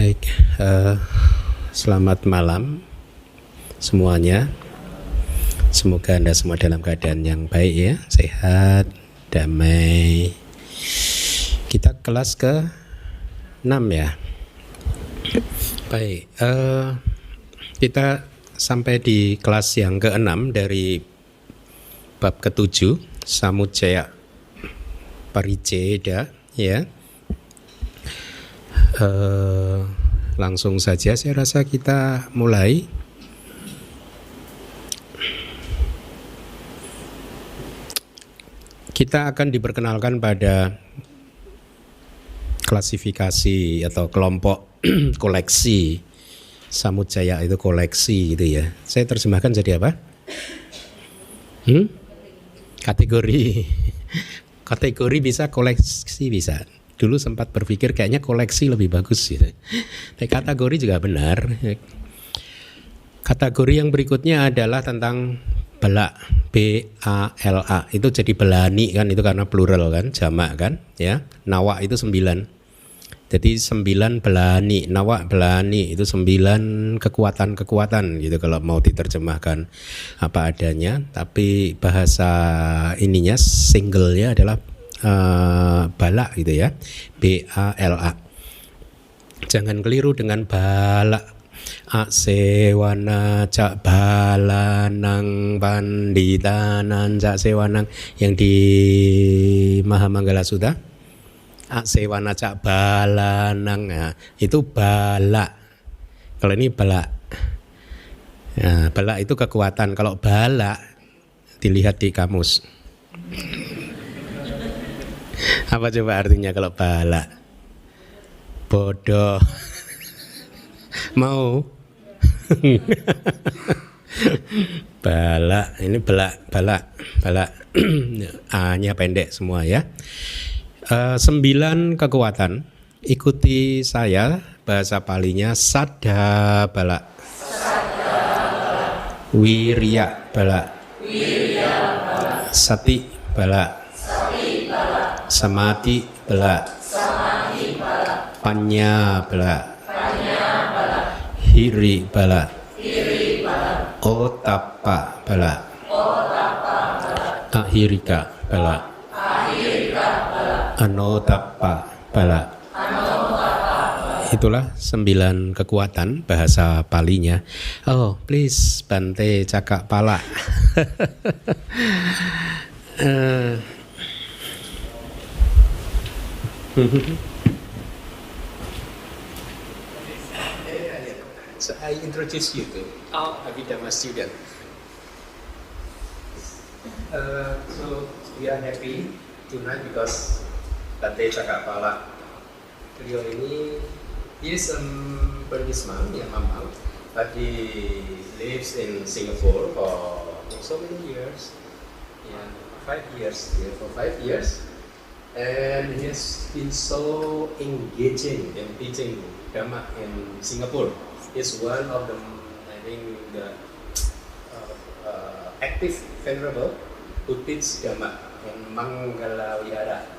Baik, selamat malam semuanya. Semoga Anda semua dalam keadaan yang baik ya, sehat, damai. Kita kelas ke-6 ya. Baik, kita sampai di kelas yang ke-6 dari bab ke-7, Samujjaya Pariccheda ya. Langsung saja saya rasa kita mulai. Kita akan diperkenalkan pada klasifikasi atau kelompok koleksi. Samujjaya itu koleksi gitu ya. Saya terjemahkan jadi apa? Kategori. Kategori bisa, koleksi bisa. Dulu sempat berpikir kayaknya koleksi lebih bagus gitu. Tapi kategori juga benar. Kategori yang berikutnya adalah tentang bala, B-A-L-A. Itu jadi belani kan, itu karena plural kan, jamak kan, ya. Nawa itu 9. Jadi 9 belani, nawa belani itu 9 kekuatan-kekuatan gitu kalau mau diterjemahkan apa adanya. Tapi bahasa ininya singlenya adalah bala gitu ya, B-A-L-A. Jangan keliru dengan bala, asewana cak balanang panditanan cak sewanang yang di Mahamanggala Sutta. Asewana cak balanang, nah, itu bala. Kalau ini bala, nah, bala itu kekuatan. Kalau bala dilihat di kamus. Apa coba artinya kalau bala? Bodoh. Mau? Bala, ini bala. A-nya pendek semua ya. 9 kekuatan. Ikuti saya, bahasa Palinya Saddha bala, Wirya bala, Sati bala, Samadhi bala, Panya bala, Hiri bala, Otappa bala, Ahirika bala, Anotappa bala. Itulah 9 kekuatan bahasa Palinya. Oh, please Bante Cakak Pala. So I introduce you to Abhidhamma student. So we are happy tonight because Bante Cakapala, beliau ini he is Burmese man, ya Mamang, but he lives in Singapore for so many years, yeah, 5 years, yeah, for 5 years. And he has been so engaging in teaching Dhamma in Singapore. He's one of the, I think, the active venerable who teach Dhamma in Manggala Vihara,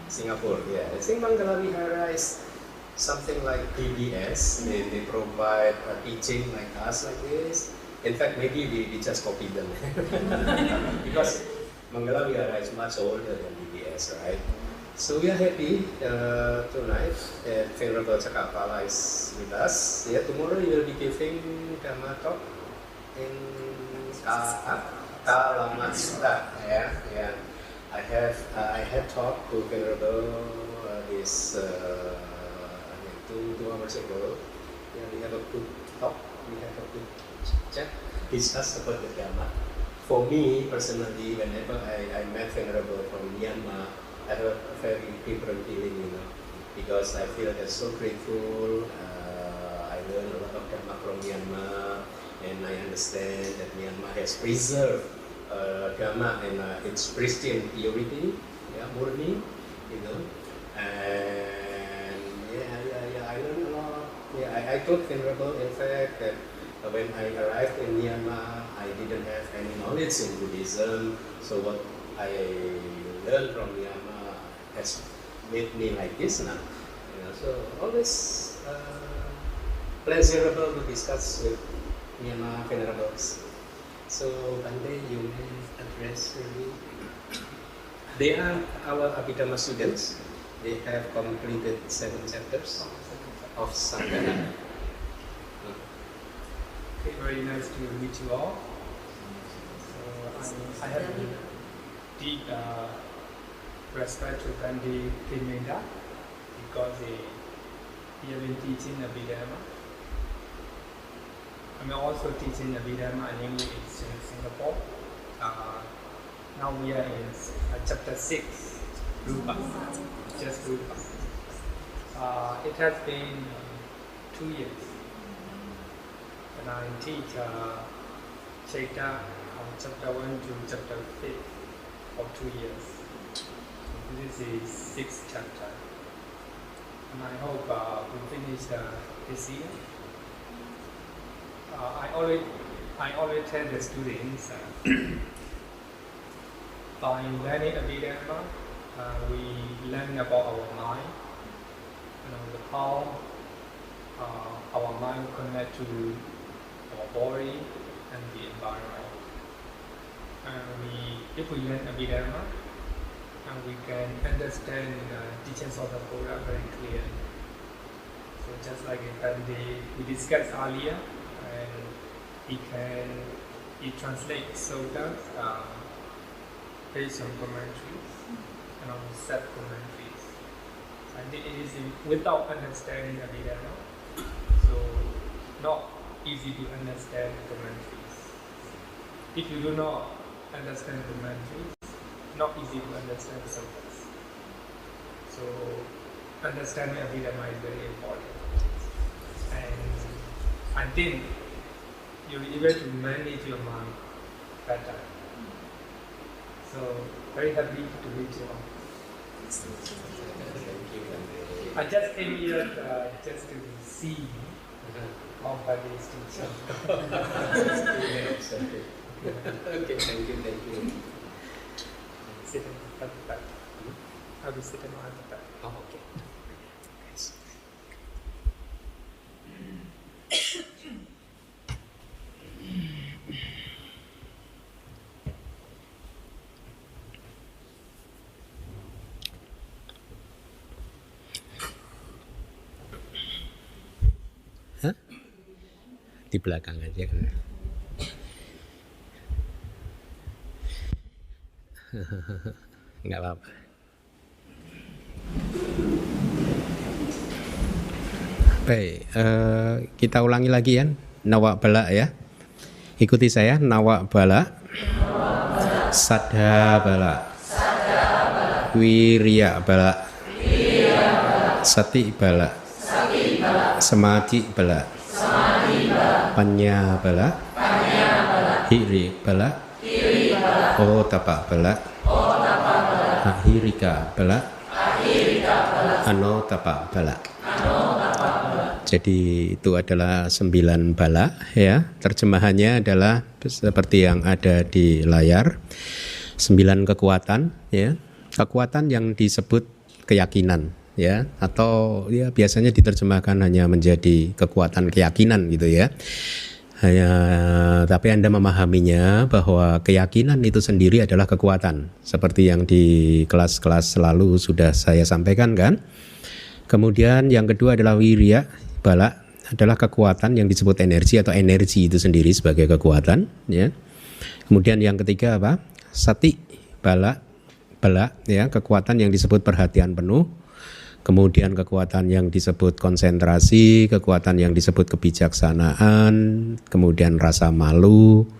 Singapore. Yeah, I think Manggala Vihara is something like PBS. They provide teaching like us, like this. In fact, maybe we just copy them because Manggala Vihara is much older than BBS, right? So we are happy tonight that Venerable Cakapala is with us. Yeah, tomorrow you will be giving Dhamma talk in Kalamazoo. Yeah. I had talked to Venerable this 2 hours ago. Yeah, we have a good talk. We have a good chat, discuss about the Dhamma. For me personally, whenever I met Venerable from Myanmar, I have a very different feeling, because I feel that so grateful. I learned a lot of Dhamma from Myanmar, and I understand that Myanmar has preserved Dhamma and its Christian purity, yeah, murni, and I learned a lot. Yeah, I told Venerable, in fact, that when I arrived in Myanmar, I didn't have any knowledge in Buddhism, so what I learned from Myanmar has made me like this now. So always pleasurable to discuss with Myanmar venerables. So Bante, you may address really. They are our Abhidhamma students. They have completed 7 chapters of Sangha. Okay, very nice to meet you all. So I have deep respect to Gandhi Kimenda because he has been teaching Abhidhamma. I'm also teaching Abhidhamma in English in Singapore. Now we are in chapter 6, Rupa, just Rupa. It has been 2 years. And I teach Chaita from chapter 1 to chapter 5 for 2 years. This is 6th chapter. And I hope we finish this year. I always tell the students by learning Abhidhamma, we learn about our mind, how our mind connect to our body and the environment. And if we learn Abhidhamma, and we can understand the teachings of the Buddha very clearly. So just like we discussed earlier, and he translates suttas based on commentaries and on set commentaries. I think it is without understanding Abhidhamma, so not easy to understand commentaries. If you do not understand commentaries, not easy to understand suttas. So understanding Abhidhamma is very important. And I think you'll be able to manage your mind better. So very happy to meet you all. I just came here just to see how Bali is teaching. Okay, thank you. Sit at the back. I will sit at the back. Oh, okay. Yes. Hah? Di belakang aja kan. Nggak apa-apa. Baik, kita ulangi lagi ya, nawak bala ya. Ikuti saya, nawak bala, saddha bala, wirya bala, sati bala, samadhi bala, panya bala, hiri bala, otapa bala, ahirika bala, anotapa bala. Jadi itu adalah 9 bala ya. Terjemahannya adalah seperti yang ada di layar. 9 kekuatan ya. Kekuatan yang disebut keyakinan ya, atau ya biasanya diterjemahkan hanya menjadi kekuatan keyakinan gitu ya. Tapi Anda memahaminya bahwa keyakinan itu sendiri adalah kekuatan, seperti yang di kelas-kelas lalu sudah saya sampaikan kan. Kemudian yang kedua adalah wirya bala, adalah kekuatan yang disebut energi atau energi itu sendiri sebagai kekuatan ya. Kemudian yang ketiga apa? Sati bala ya, kekuatan yang disebut perhatian penuh. Kemudian kekuatan yang disebut konsentrasi, kekuatan yang disebut kebijaksanaan, kemudian rasa malu,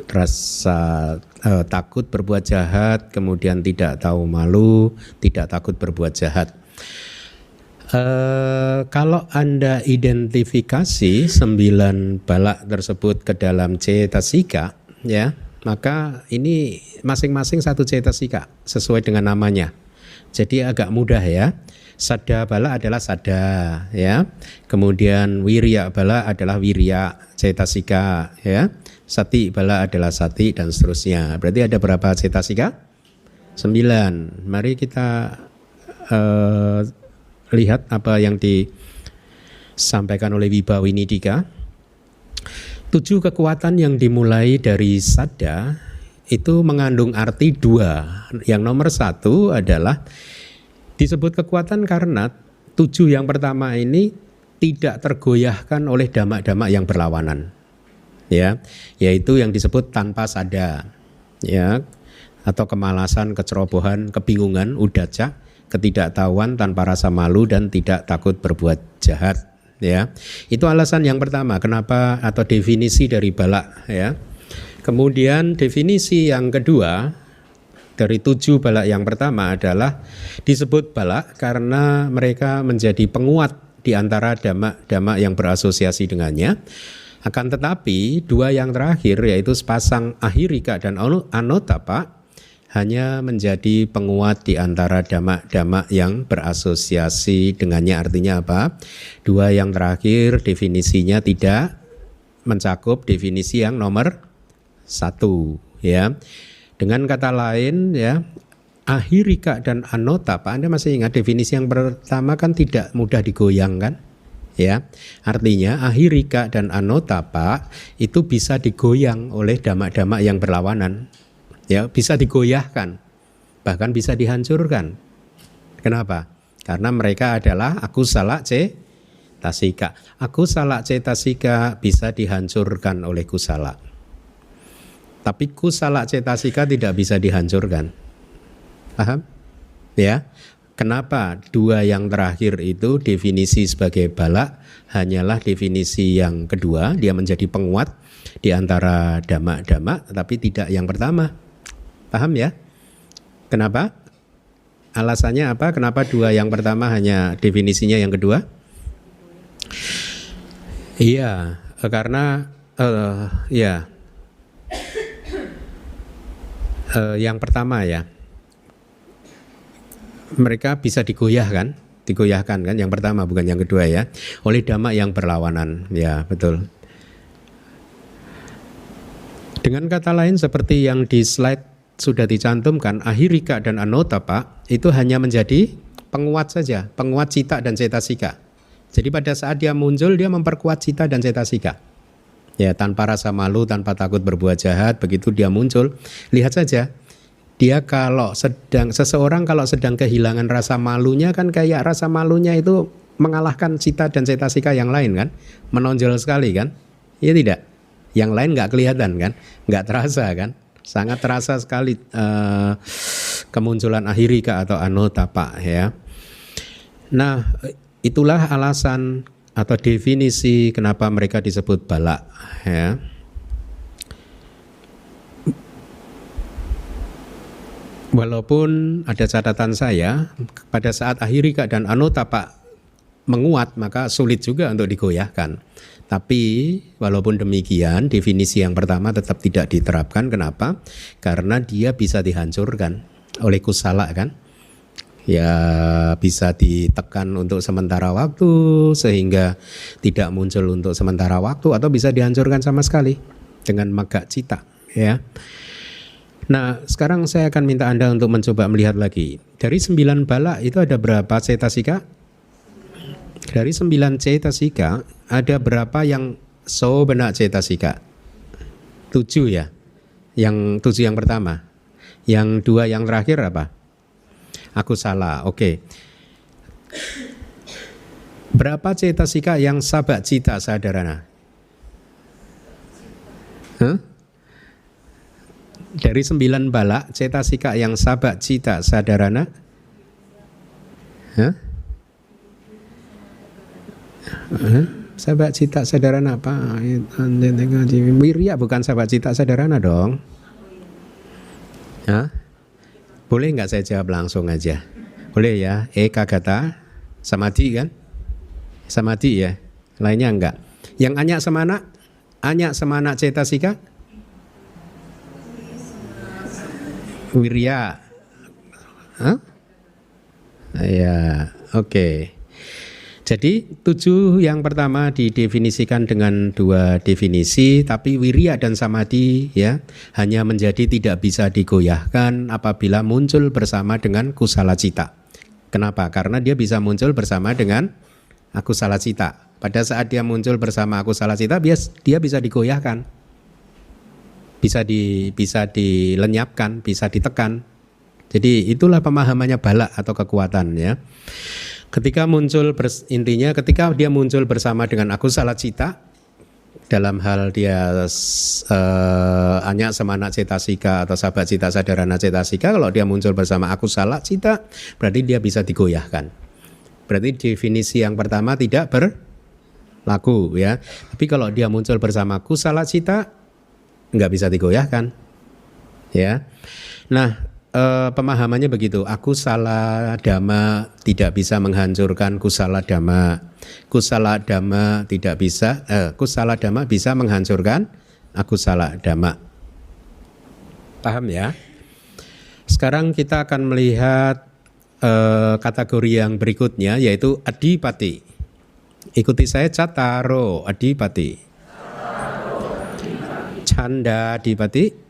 rasa takut berbuat jahat, kemudian tidak tahu malu, tidak takut berbuat jahat. Kalau Anda identifikasi 9 balak tersebut ke dalam cetasika ya, maka ini masing-masing satu cetasika sesuai dengan namanya. Jadi agak mudah ya. Saddha bala adalah saddha ya. Kemudian wirya bala adalah wirya cetasika ya. Sati bala adalah sati dan seterusnya. Berarti ada berapa cetasika? 9. Mari kita lihat apa yang disampaikan oleh Wibawinidika. 7 kekuatan yang dimulai dari Sada itu mengandung arti 2. Yang nomor 1 adalah disebut kekuatan karena 7 yang pertama ini tidak tergoyahkan oleh damak-damak yang berlawanan, ya, yaitu yang disebut tanpa sada, ya, atau kemalasan, kecerobohan, kebingungan, udaca, ketidaktahuan, tanpa rasa malu dan tidak takut berbuat jahat. Ya, itu alasan yang pertama kenapa atau definisi dari balak, ya. Kemudian definisi yang kedua dari 7 balak yang pertama adalah disebut balak karena mereka menjadi penguat di antara damak-damak yang berasosiasi dengannya. Akan tetapi 2 yang terakhir yaitu sepasang ahirika dan anotapa hanya menjadi penguat di antara damak-damak yang berasosiasi dengannya. Artinya apa? 2 yang terakhir definisinya tidak mencakup definisi yang nomor 1, ya. Dengan kata lain, ya, ahirika dan anotapa, Anda masih ingat definisi yang pertama kan tidak mudah digoyangkan, ya. Artinya ahirika dan anotapa itu bisa digoyang oleh damak-damak yang berlawanan. Ya, bisa digoyahkan, bahkan bisa dihancurkan. Kenapa? Karena mereka adalah akusala cetasika. Akusala cetasika bisa dihancurkan oleh kusala. Tapi kusala cetasika tidak bisa dihancurkan. Paham? Ya. Kenapa 2 yang terakhir itu definisi sebagai balak hanyalah definisi yang kedua, dia menjadi penguat di antara damak-damak, tapi tidak yang pertama. Paham ya? Kenapa? Alasannya apa? Kenapa 2 yang pertama hanya definisinya yang kedua? Iya, karena yang pertama ya, mereka bisa digoyahkan kan? Yang pertama bukan yang kedua ya, oleh damak yang berlawanan, ya betul. Dengan kata lain seperti yang di slide sudah dicantumkan, ahirika dan anotapa itu hanya menjadi penguat saja, penguat cita dan cetasika. Jadi pada saat dia muncul, dia memperkuat cita dan cetasika. Ya, tanpa rasa malu, tanpa takut berbuat jahat, begitu dia muncul, lihat saja. Dia seseorang kalau sedang kehilangan rasa malunya kan kayak rasa malunya itu mengalahkan cita dan cetasika yang lain kan, menonjol sekali kan? Iya tidak? Yang lain nggak kelihatan kan, nggak terasa kan? Sangat terasa sekali kemunculan ahirika atau anotapa, ya. Nah, itulah alasan atau definisi kenapa mereka disebut balak, ya. Walaupun ada catatan saya, pada saat ahirika dan anotapa menguat maka sulit juga untuk digoyahkan. Tapi walaupun demikian definisi yang pertama tetap tidak diterapkan. Kenapa? Karena dia bisa dihancurkan oleh kusala kan. Ya bisa ditekan untuk sementara waktu sehingga tidak muncul untuk sementara waktu, atau bisa dihancurkan sama sekali dengan magga cita, ya. Nah, sekarang saya akan minta Anda untuk mencoba melihat lagi. Dari 9 balak itu ada berapa cetasika? Dari 9 cetasika ada berapa yang sobena cetasika? 7 ya. Yang 7 yang pertama. Yang 2 yang terakhir apa? Aku salah. Oke. Berapa cetasika yang sabak cita sadarana? Dari 9 balak cetasika yang sabak cita sadarana? Sabak cita sadarana apa? Wirya bukan sabak cita sadarana dong. Boleh nggak saya jawab langsung aja? Boleh ya? Kagata samadhi kan? Samadhi ya. Lainnya enggak. Yang anyak semana cetasika? Wirya. Ya, oke. Jadi 7 yang pertama didefinisikan dengan 2 definisi, tapi wirya dan samadhi ya hanya menjadi tidak bisa digoyahkan apabila muncul bersama dengan kusala cita. Kenapa? Karena dia bisa muncul bersama dengan akusala cita. pada saat dia muncul bersama akusala cita, dia bisa digoyahkan, bisa dilenyapkan, bisa ditekan. Jadi itulah pemahamannya bala atau kekuatan ya. Ketika dia muncul bersama dengan akusala cita, dalam hal dia Anya Samana Cetasika atau Sabha Cita Sadarana Cetasika, kalau dia muncul bersama akusala cita, berarti dia bisa digoyahkan. Berarti definisi yang pertama tidak berlaku ya. Tapi kalau dia muncul bersama kusala cita, nggak bisa digoyahkan ya. Nah, pemahamannya begitu. Akusala dhamma tidak bisa menghancurkan kusala dhamma. Kusala dhamma tidak bisa. Kusala dhamma bisa menghancurkan akusala dhamma. Paham ya? Sekarang kita akan melihat kategori yang berikutnya, yaitu adipati. Ikuti saya, cataro adipati. Canda adipati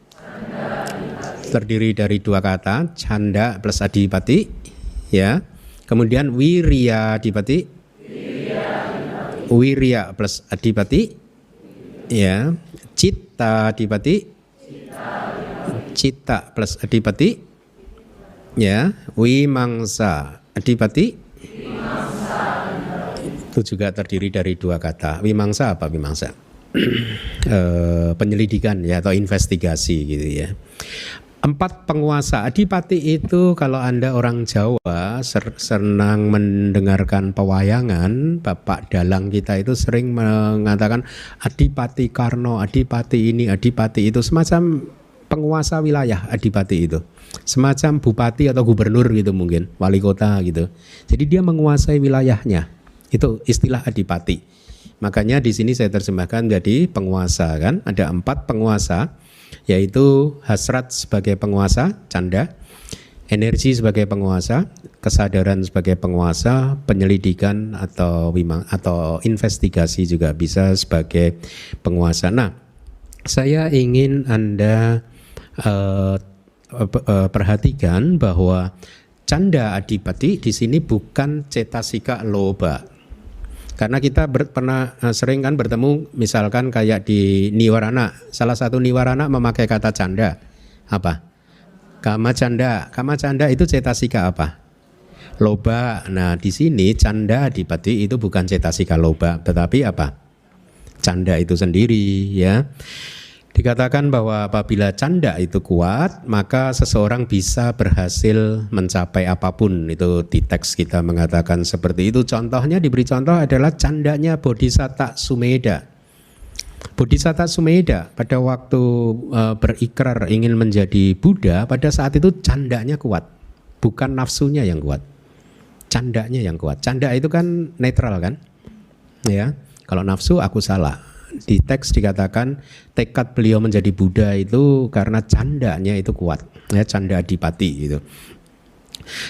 terdiri dari dua kata, canda plus adipati ya. Kemudian wirya adipati, wirya plus adipati ya. Citta adipati, citta plus adipati ya. Wimangsa adipati, itu juga terdiri dari dua kata. Wimangsa apa wimangsa? Penyelidikan ya, atau investigasi gitu ya. 4 penguasa. Adipati itu kalau Anda orang Jawa senang mendengarkan pewayangan, Bapak Dalang kita itu sering mengatakan Adipati Karno, Adipati ini, Adipati itu, semacam penguasa wilayah adipati itu. Semacam bupati atau gubernur gitu mungkin, wali kota gitu. Jadi dia menguasai wilayahnya. Itu istilah adipati. Makanya di sini saya terjemahkan jadi penguasa kan. Ada 4 penguasa, yaitu hasrat sebagai penguasa, canda, energi sebagai penguasa, kesadaran sebagai penguasa, penyelidikan atau investigasi juga bisa sebagai penguasa. Nah, saya ingin Anda perhatikan bahwa canda adipati di sini bukan cetasika loba. Karena kita pernah sering kan bertemu misalkan kayak di niwarana, salah satu niwarana memakai kata canda. Apa? Kama canda. Kama canda itu cetasika apa? Loba. Nah, di sini canda adipati itu bukan cetasika loba, tetapi apa? Canda itu sendiri ya. Dikatakan bahwa apabila canda itu kuat, maka seseorang bisa berhasil mencapai apapun. Itu di teks kita mengatakan seperti itu. Contohnya, diberi contoh adalah candanya Bodhisatta Sumedha. Bodhisatta Sumedha pada waktu berikrar ingin menjadi Buddha, pada saat itu candanya kuat. Bukan nafsunya yang kuat, candanya yang kuat. Canda itu kan netral kan? Ya, kalau nafsu aku salah. Di teks dikatakan tekad beliau menjadi Buddha itu karena candanya itu kuat, ya, canda adipati gitu.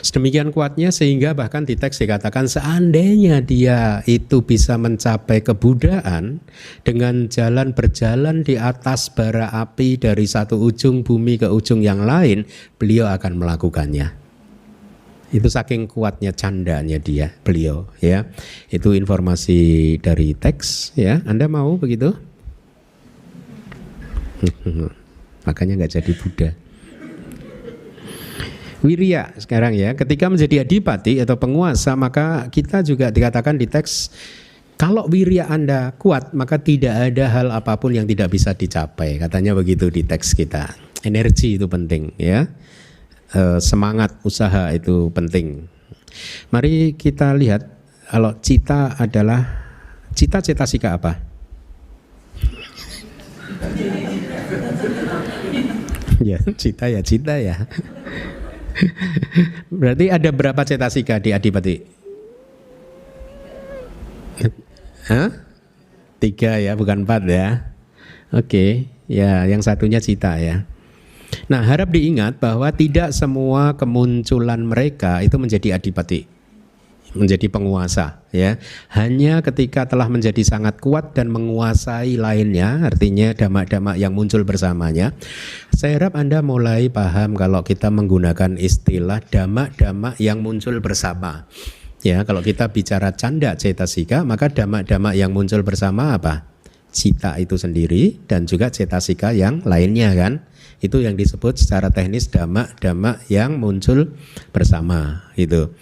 Sedemikian kuatnya sehingga bahkan di teks dikatakan seandainya dia itu bisa mencapai kebuddhaan dengan berjalan di atas bara api dari satu ujung bumi ke ujung yang lain, beliau akan melakukannya. Itu saking kuatnya candanya beliau ya. Itu informasi dari teks ya. Anda mau begitu? Makanya nggak jadi Buddha. Wirya sekarang ya. Ketika menjadi adipati atau penguasa, maka kita juga dikatakan di teks, kalau wirya Anda kuat, maka tidak ada hal apapun yang tidak bisa dicapai. Katanya begitu di teks kita. Energi itu penting ya. Semangat usaha itu penting. Mari kita lihat, kalau cita adalah cetasika apa? Ya cita ya. Berarti ada berapa cetasika di adipati? 3 ya, bukan 4 ya. Oke, ya yang satunya cita ya. Nah, harap diingat bahwa tidak semua kemunculan mereka itu menjadi adipati, menjadi penguasa ya. Hanya ketika telah menjadi sangat kuat dan menguasai lainnya, artinya dhamma-dhamma yang muncul bersamanya. Saya harap Anda mulai paham kalau kita menggunakan istilah dhamma-dhamma yang muncul bersama. Ya, kalau kita bicara canda cetasika, maka dhamma-dhamma yang muncul bersama apa? Cita itu sendiri dan juga cetasika yang lainnya kan. Itu yang disebut secara teknis dhamma-dhamma yang muncul bersama itu.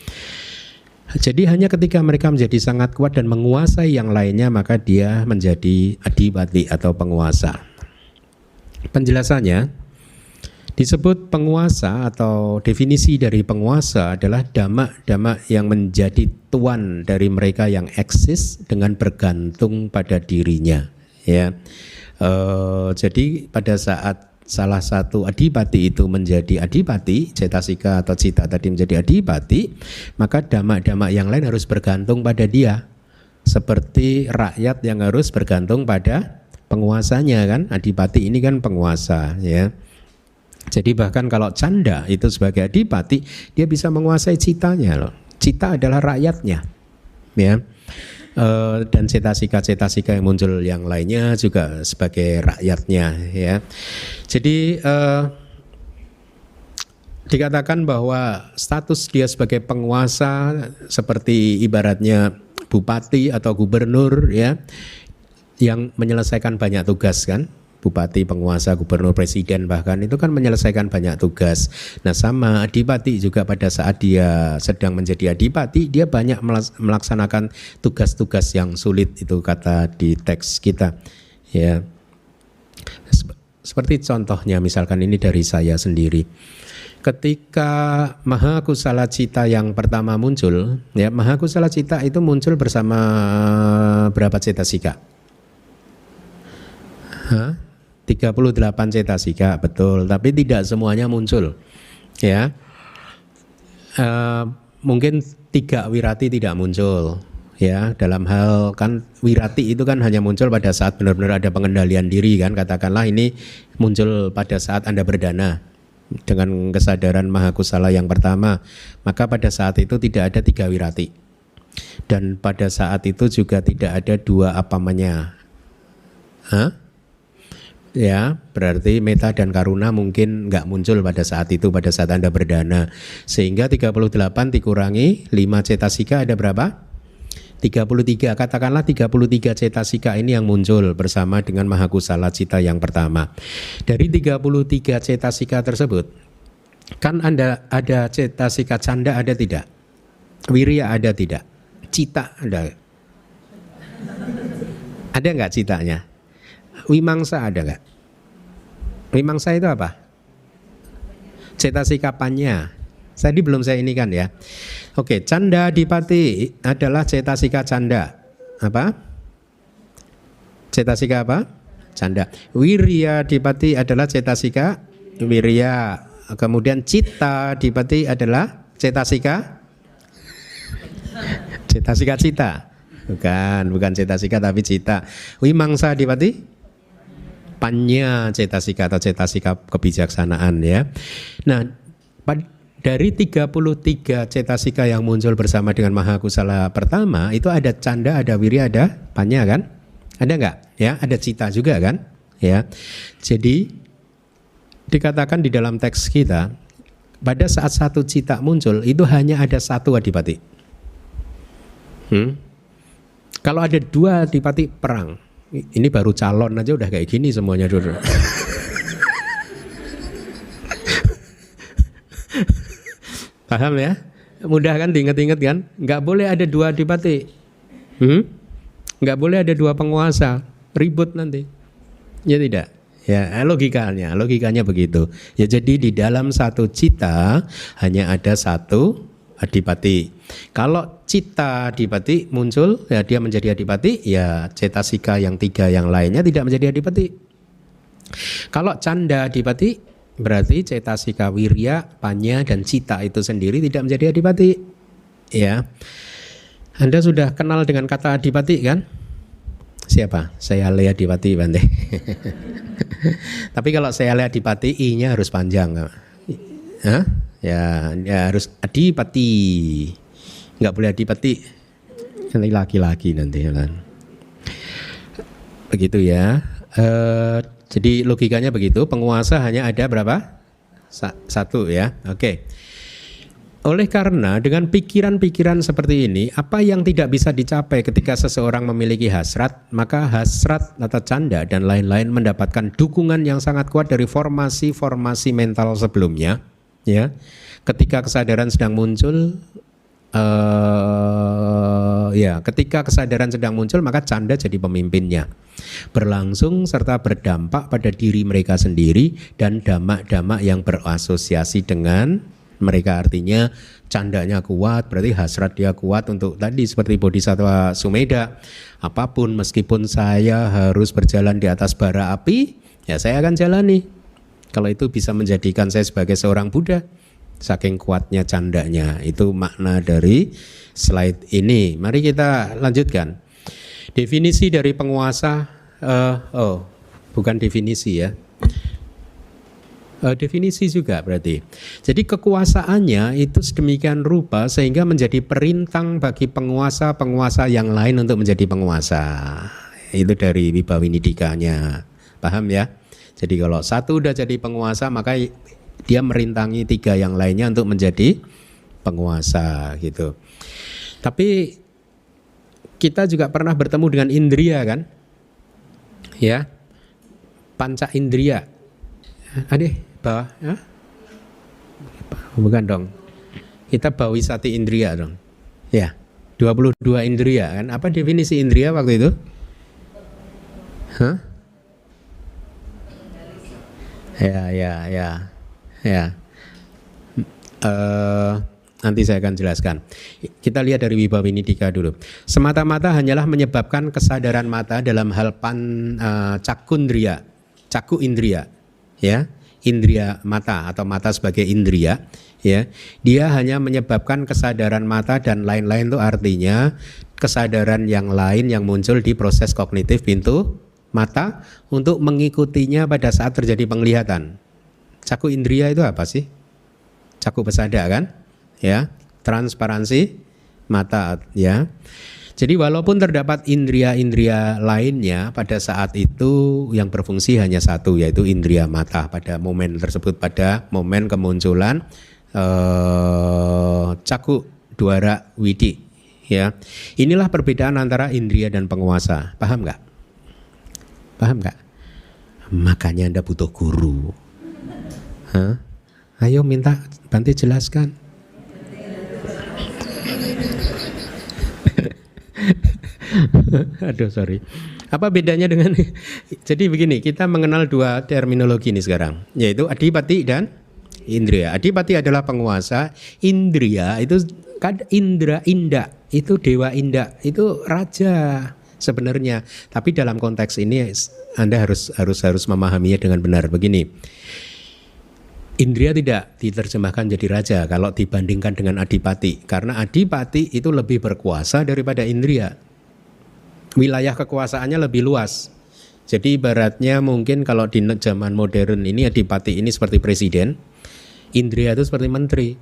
Jadi hanya ketika mereka menjadi sangat kuat dan menguasai yang lainnya, maka dia menjadi adipati atau penguasa. Penjelasannya disebut penguasa atau definisi dari penguasa adalah dhamma-dhamma yang menjadi tuan dari mereka yang eksis dengan bergantung pada dirinya. Ya, jadi pada saat salah satu adipati itu menjadi adipati, cetasika atau cita tadi menjadi adipati, maka dhamma-dhamma yang lain harus bergantung pada dia. Seperti rakyat yang harus bergantung pada penguasanya kan, adipati ini kan penguasa ya. Jadi bahkan kalau canda itu sebagai adipati, dia bisa menguasai citanya loh. Cita adalah rakyatnya ya. Dan cetasika yang muncul yang lainnya juga sebagai rakyatnya ya. Jadi dikatakan bahwa status dia sebagai penguasa seperti ibaratnya bupati atau gubernur ya, yang menyelesaikan banyak tugas kan. Bupati, penguasa, gubernur, presiden bahkan itu kan menyelesaikan banyak tugas. Nah sama adipati juga pada saat dia sedang menjadi adipati, dia banyak melaksanakan tugas-tugas yang sulit, itu kata di teks kita ya. Seperti contohnya misalkan ini dari saya sendiri. Ketika Maha Kusala Cita yang pertama muncul ya, Maha Kusala Cita itu muncul bersama berapa cetasika? 38 cetasika, betul, tapi tidak semuanya muncul ya. Mungkin 3 wirati tidak muncul ya. Dalam hal kan wirati itu kan hanya muncul pada saat benar-benar ada pengendalian diri kan. Katakanlah ini muncul pada saat Anda berdana dengan kesadaran Maha Kusala yang pertama, maka pada saat itu tidak ada 3 wirati. Dan pada saat itu juga tidak ada 2 apamanya. Ya, berarti meta dan karuna mungkin nggak muncul pada saat itu, pada saat Anda berdana. Sehingga 38 dikurangi 5 cetasika ada berapa? 33. Katakanlah 33 cetasika ini yang muncul bersama dengan Maha Kusala Cita yang pertama. Dari 33 cetasika tersebut, kan Anda ada cetasika canda ada tidak? Wirya ada tidak? Cita ada? Ada nggak citanya? Wimangsa ada nggak? Wimangsa itu apa? Cetasika panya. Tadi belum saya ini kan ya. Oke, canda adipati adalah cetasika canda. Apa? Cetasika apa? Canda. Wirya adipati adalah cetasika wirya. Kemudian cita adipati adalah cetasika cita. Bukan cetasika tapi cita. Wimangsa adipati panya cetasika atau cetasika kebijaksanaan ya. Nah, dari 33 cetasika yang muncul bersama dengan Maha Kusala pertama itu ada canda, ada wirya, ada panya kan? Ada enggak? Ya, ada cita juga kan? Ya. Jadi dikatakan di dalam teks kita pada saat satu cita muncul itu hanya ada satu adipati. Kalau ada 2 adipati perang. Ini baru calon aja udah kayak gini semuanya dulu. Paham ya? Mudah kan diingat-ingat kan? Nggak boleh ada 2 adipati. Nggak boleh ada 2 penguasa. Ribut nanti. Ya tidak? Ya logikanya begitu. Ya jadi di dalam satu cita hanya ada 1 adipati. Kalau cita adipati muncul, ya dia menjadi adipati, ya cetasika yang 3 yang lainnya tidak menjadi adipati. Kalau canda adipati, berarti cetasika wirya, panya, dan cita itu sendiri tidak menjadi adipati. Ya, Anda sudah kenal dengan kata adipati kan? Siapa? Saya Lea Adipati Bante. Tapi kalau saya Lea Adipati, I-nya harus panjang. Ya harus adipati. Nggak boleh adipati. Nanti laki-laki nanti kan. Begitu ya. Jadi logikanya begitu. Penguasa hanya ada berapa? 1 ya. Oke. Oleh karena dengan pikiran-pikiran seperti ini, apa yang tidak bisa dicapai ketika seseorang memiliki hasrat, maka hasrat atau canda dan lain-lain mendapatkan dukungan yang sangat kuat dari formasi-formasi mental sebelumnya. Ya, ketika kesadaran sedang muncul, ketika kesadaran sedang muncul, maka canda jadi pemimpinnya. Berlangsung serta berdampak pada diri mereka sendiri dan damak-damak yang berasosiasi dengan mereka. Artinya candanya kuat, berarti hasrat dia kuat untuk tadi seperti Bodhisattva Sumedha. Apapun meskipun saya harus berjalan di atas bara api, ya saya akan jalani. Kalau itu bisa menjadikan saya sebagai seorang Buddha. Saking kuatnya candanya. Itu makna dari slide ini. Mari kita lanjutkan. Definisi dari penguasa, bukan definisi ya. Definisi juga berarti. Jadi kekuasaannya itu sedemikian rupa sehingga menjadi perintang bagi penguasa-penguasa yang lain untuk menjadi penguasa. Itu dari Wibawinidikanya. Paham ya? Jadi kalau satu udah jadi penguasa, maka dia merintangi 3 yang lainnya untuk menjadi penguasa gitu. Tapi kita juga pernah bertemu dengan indria kan? Ya. Panca indria. Adih, bawah, ya? Bukan dong. Kita bawisati indria dong. Ya, 22 indria kan. Apa definisi indria waktu itu? Hah? Ya. Nanti saya akan jelaskan. Kita lihat dari Wibawinidika dulu. Semata-mata hanyalah menyebabkan kesadaran mata dalam hal cakundria, caku indria. Ya, indria mata atau mata sebagai indria, ya, dia hanya menyebabkan kesadaran mata dan lain-lain itu artinya kesadaran yang lain yang muncul di proses kognitif pintu mata untuk mengikutinya pada saat terjadi penglihatan. Caku indria itu apa sih? Caku pesada kan? Ya, transparansi mata ya. Jadi walaupun terdapat indria-indria lainnya pada saat itu yang berfungsi hanya satu, yaitu indria mata pada momen tersebut, pada momen kemunculan caku dwara widi. Ya, inilah perbedaan antara indria dan penguasa. Paham nggak? Paham nggak? Makanya Anda butuh guru. Hah? Ayo minta Bante jelaskan. Aduh sorry. Apa bedanya dengan jadi begini, kita mengenal 2 terminologi ini sekarang, yaitu adipati dan indria. Adipati adalah penguasa, indria itu indra indah, itu dewa indah, itu raja sebenarnya. Tapi dalam konteks ini Anda harus memahaminya dengan benar. Begini. Indria tidak diterjemahkan jadi raja kalau dibandingkan dengan adipati, karena adipati itu lebih berkuasa daripada indria. Wilayah kekuasaannya lebih luas. Jadi ibaratnya mungkin kalau di zaman modern ini adipati ini seperti presiden, indria itu seperti menteri.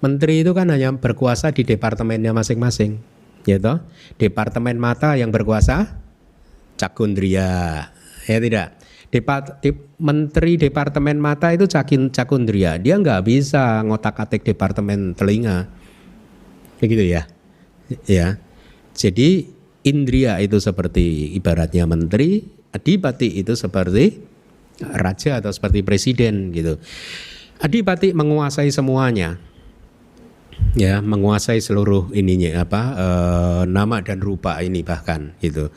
Menteri itu kan hanya berkuasa di departemennya masing-masing, gitu. Departemen mata yang berkuasa cakundria, ya tidak. Menteri departemen mata itu cakundria, dia nggak bisa ngotak-atik departemen telinga, begitu ya. Ya, jadi indria itu seperti ibaratnya menteri, adipati itu seperti raja atau seperti presiden gitu. Adipati menguasai semuanya, ya, menguasai seluruh ininya nama dan rupa ini bahkan gitu.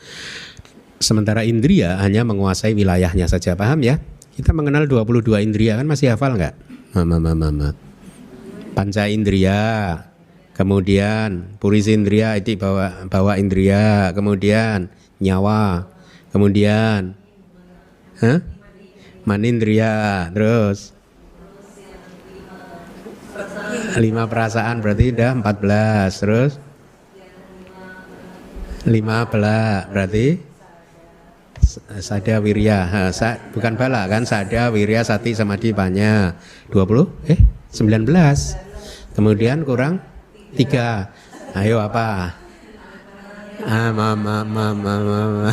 Sementara indria hanya menguasai wilayahnya saja. Paham ya? Kita mengenal 22 indria kan, masih hafal nggak? Mama. Panca indria, kemudian purisindria itu bawa indria, kemudian nyawa, kemudian manindria, terus 5 perasaan berarti udah 14, terus 15 berarti sada wirya, bukan bala kan, sada wirya sati samadhi panya 20 19, kemudian kurang 3, ayo apa? Mama.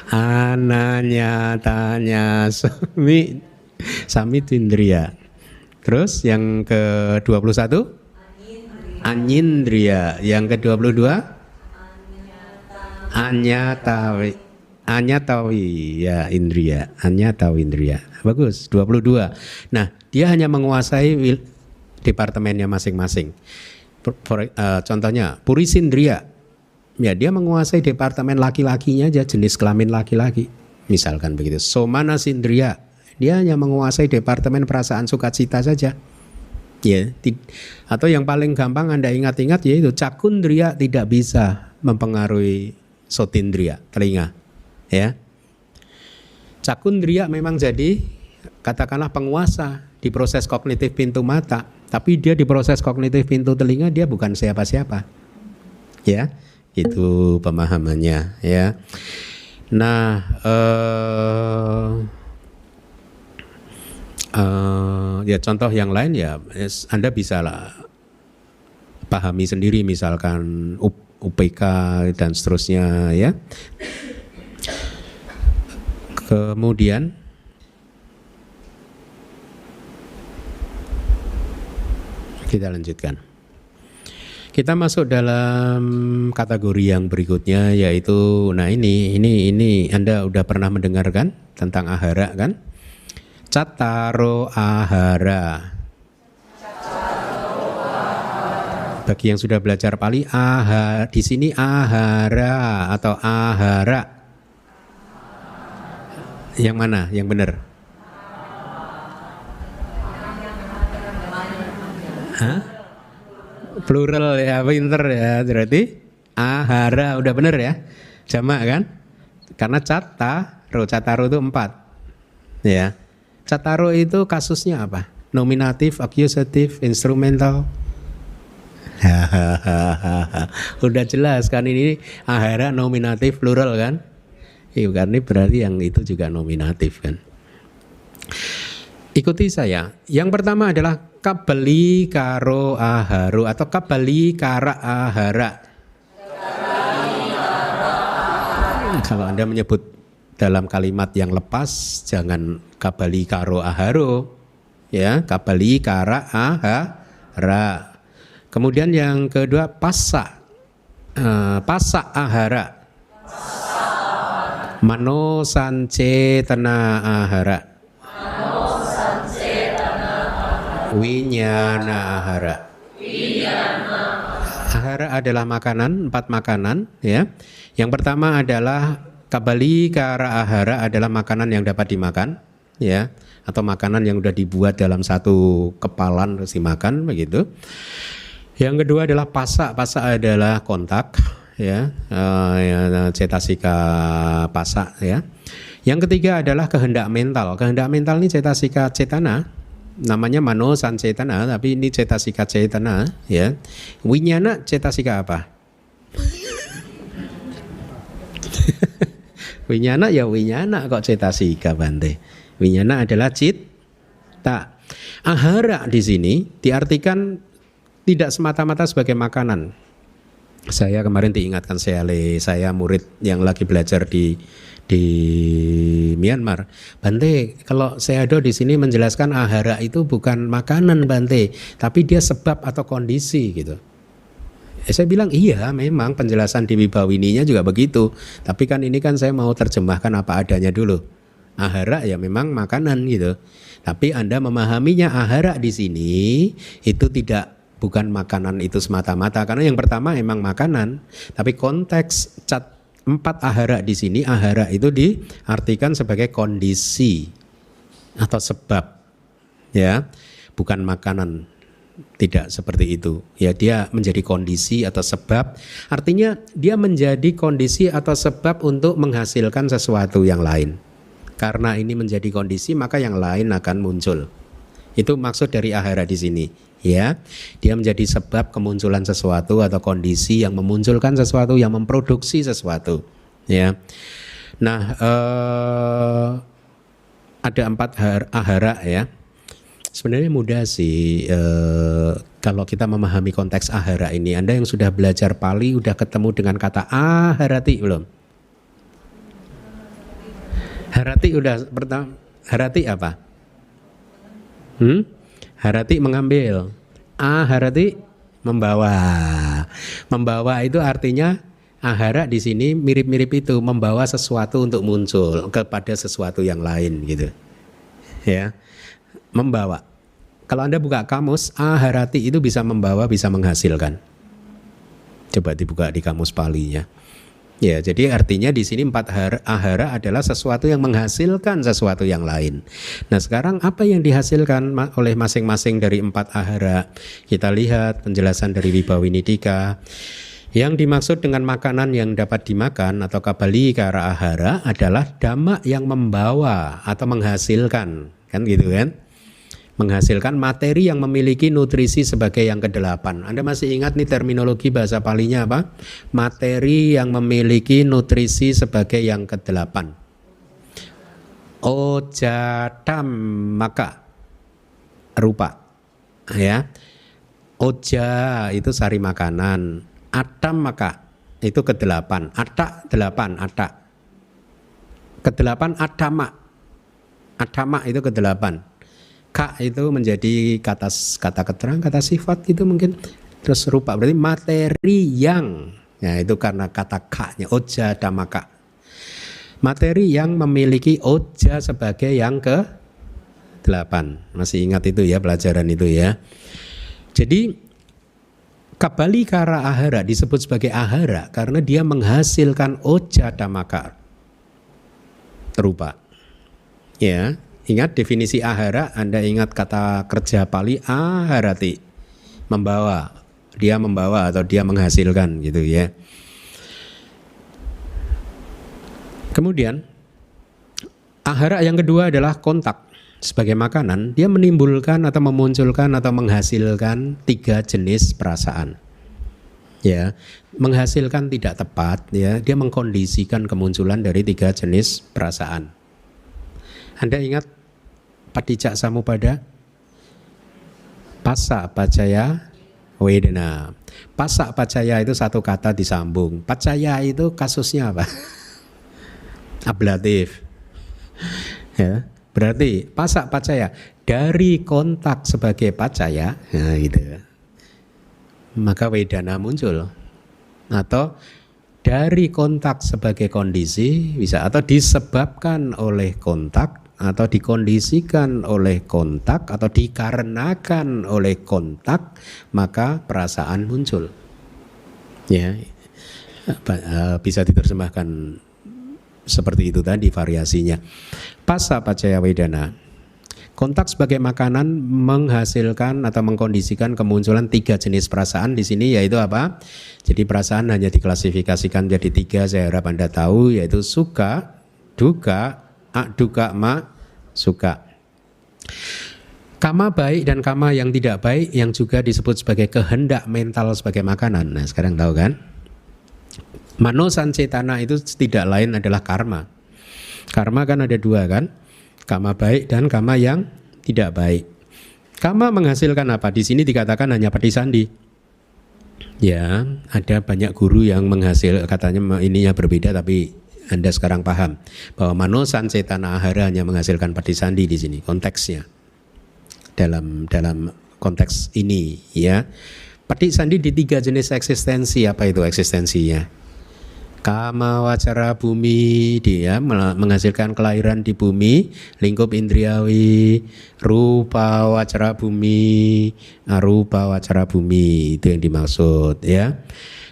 Ananya tanya Samitindriya. Terus yang ke-21 Anyindriya. Yang ke-22 Anyatawi. Anyatawi ya indriya. Anyatawi indriya. Bagus, 22. Nah, dia hanya menguasai departemennya masing-masing. Contohnya Purisindriya. Ya, dia menguasai departemen laki-lakinya aja, jenis kelamin laki-laki. Misalkan begitu. Somanasindriya. Dia hanya menguasai departemen perasaan sukacita saja. Ya, atau yang paling gampang Anda ingat-ingat yaitu Cakundriya tidak bisa mempengaruhi Sotindriya, telinga. Ya. Cakundriya memang jadi katakanlah penguasa di proses kognitif pintu mata, tapi dia di proses kognitif pintu telinga dia bukan siapa-siapa. Ya. Itu pemahamannya ya. Nah, ya contoh yang lain ya Anda bisa lah pahami sendiri, misalkan UPK dan seterusnya ya. Kemudian kita lanjutkan. Kita masuk dalam kategori yang berikutnya yaitu, nah ini Anda udah pernah mendengarkan tentang ahara kan? Cattaro ahara. Bagi yang sudah belajar Pali, di sini ahara atau ahara. Yang mana? Yang benar? Hah? Plural ya, pinter ya, berarti ahara udah bener ya, jamak kan? Karena cataro itu 4 ya. Cataro itu kasusnya apa? Nominatif, accusatif, instrumental. Udah jelas kan, ini ahara nominatif plural kan? Iya kan, ini berarti yang itu juga nominatif kan. Ikuti saya. Yang pertama adalah kabali karo aharu atau kabali kara ahara. Kalau Anda menyebut dalam kalimat yang lepas, jangan kabali karo aharu, ya, kabali kara ahara. Kemudian yang kedua pasa, pasa ahara, mano sancetana ahara, winyana ahara. Ahara adalah makanan, 4 makanan ya. Yang pertama adalah kabali kara ahara, adalah makanan yang dapat dimakan ya, atau makanan yang sudah dibuat dalam satu kepalan terus dimakan begitu. Yang kedua adalah pasa. Pasa adalah kontak ya, cetasika pasa ya. Yang ketiga adalah kehendak mental. Kehendak mental ini cetasika cetana. Namanya mano sancetana, tapi ini cetasika cetana ya. Winyana cetasika apa? Winyana ya winyana kok cetasika Bante. Winyana adalah cita. Ahara di sini diartikan tidak semata-mata sebagai makanan. Saya kemarin diingatkan saya murid yang lagi belajar di Myanmar. Bante, kalau Sayadaw di sini menjelaskan ahara itu bukan makanan Bante, tapi dia sebab atau kondisi gitu. Saya bilang iya, memang penjelasan di Wibawininya juga begitu. Tapi kan ini kan saya mau terjemahkan apa adanya dulu. Ahara ya memang makanan gitu. Tapi Anda memahaminya ahara di sini itu bukan makanan itu semata-mata, karena yang pertama emang makanan, tapi konteks 4 ahara di sini, ahara itu diartikan sebagai kondisi atau sebab ya, bukan makanan. Tidak seperti itu ya, dia menjadi kondisi atau sebab, artinya dia menjadi kondisi atau sebab untuk menghasilkan sesuatu yang lain. Karena ini menjadi kondisi, maka yang lain akan muncul. Itu maksud dari ahara di sini ya. Dia menjadi sebab kemunculan sesuatu atau kondisi yang memunculkan sesuatu, yang memproduksi sesuatu ya. Nah, ada 4 ahara ya. Sebenarnya mudah sih kalau kita memahami konteks ahara ini. Anda yang sudah belajar Pali udah ketemu dengan kata aharati belum? Harati udah pertama. Harati apa? Harati mengambil. Aharati membawa. Membawa itu artinya ahara di sini mirip-mirip itu, membawa sesuatu untuk muncul kepada sesuatu yang lain gitu. Ya. Membawa. Kalau Anda buka kamus, aharati itu bisa membawa, bisa menghasilkan. Coba dibuka di kamus Palinya. Ya, jadi artinya di sini 4 ahara adalah sesuatu yang menghasilkan sesuatu yang lain. Nah, sekarang apa yang dihasilkan oleh masing-masing dari 4 ahara? Kita lihat penjelasan dari Wibawinidika. Yang dimaksud dengan makanan yang dapat dimakan atau kabali kara ahara adalah dhamma yang membawa atau menghasilkan, kan gitu kan? Menghasilkan materi yang memiliki nutrisi sebagai yang ke-8. Anda masih ingat nih terminologi bahasa Palinya apa? Materi yang memiliki nutrisi sebagai yang ke-8. Oja maka rupa. Ya. Oja itu sari makanan. Atam maka itu ke-8. Atak 8, atak. Ke-8 atama. Atama itu ke-8. Ka itu menjadi kata keterangan, kata sifat itu mungkin. Terus rupa berarti materi yang, ya itu karena kata ka-nya, oja damaka. Materi yang memiliki oja sebagai yang ke-8. Masih ingat itu ya pelajaran itu ya. Jadi kabali kara ahara disebut sebagai ahara karena dia menghasilkan oja damaka rupa. Ya. Ingat definisi ahara, Anda ingat kata kerja Pali aharati, membawa, dia membawa atau dia menghasilkan gitu ya. Kemudian ahara yang kedua adalah kontak. Sebagai makanan, dia menimbulkan atau memunculkan atau menghasilkan 3 jenis perasaan. Ya, menghasilkan tidak tepat ya, dia mengkondisikan kemunculan dari 3 jenis perasaan. Anda ingat Paticca Samuppada? Passa pacaya wedana. Passa pacaya itu satu kata disambung. Pacaya itu kasusnya apa? Ablatif. Ya, berarti passa pacaya dari kontak sebagai pacaya, nah gitu. Maka wedana muncul. Atau dari kontak sebagai kondisi bisa, atau disebabkan oleh kontak, atau dikondisikan oleh kontak, atau dikarenakan oleh kontak, maka perasaan muncul. Ya, bisa diterjemahkan seperti itu tadi variasinya. Passa pacaya wedana. Kontak sebagai makanan menghasilkan atau mengkondisikan kemunculan 3 jenis perasaan di sini, yaitu apa? Jadi perasaan hanya diklasifikasikan jadi 3, saya harap Anda tahu, yaitu suka, duka, duka ma suka. Kama baik dan kama yang tidak baik yang juga disebut sebagai kehendak mental sebagai makanan. Nah, sekarang tahu kan? Mano sancetana itu tidak lain adalah karma. Karma kan ada 2 kan? Kama baik dan kama yang tidak baik. Kama menghasilkan apa? Di sini dikatakan hanya patisandi. Ya, ada banyak guru yang menghasil katanya ininya berbeda, tapi Anda sekarang paham bahwa mano sancetana ahara hanya menghasilkan patisandi di sini konteksnya. Dalam konteks ini ya. Patisandi di 3 jenis eksistensi. Apa itu eksistensinya? Kama wacara bumi, dia menghasilkan kelahiran di bumi, lingkup indriawi, rupa wacara bumi, arupa wacara bumi, itu yang dimaksud ya.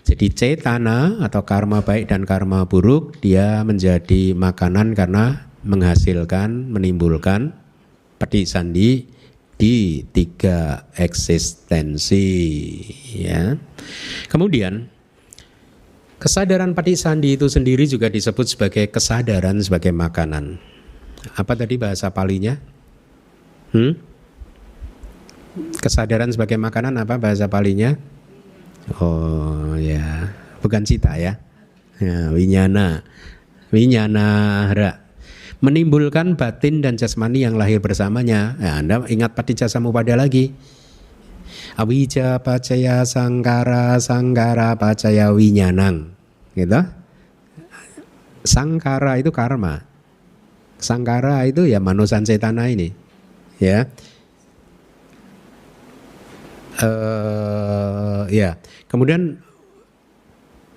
Jadi cetana atau karma baik dan karma buruk, dia menjadi makanan karena menghasilkan, menimbulkan patisandi di 3 eksistensi ya. Kemudian kesadaran patisandi itu sendiri juga disebut sebagai kesadaran sebagai makanan. Apa tadi bahasa Palinya? Kesadaran sebagai makanan apa bahasa Palinya? Oh ya, bukan cita ya. Ya, winyana. Winyanahara. Menimbulkan batin dan jasmani yang lahir bersamanya. Nah, Anda ingat Paticca Samuppada lagi. Awija pacaya sangkara, sangkara pacaya winyanang. Gitu. Sangkara itu karma. Sangkara itu ya mano sancetana ini. Ya. Ya, kemudian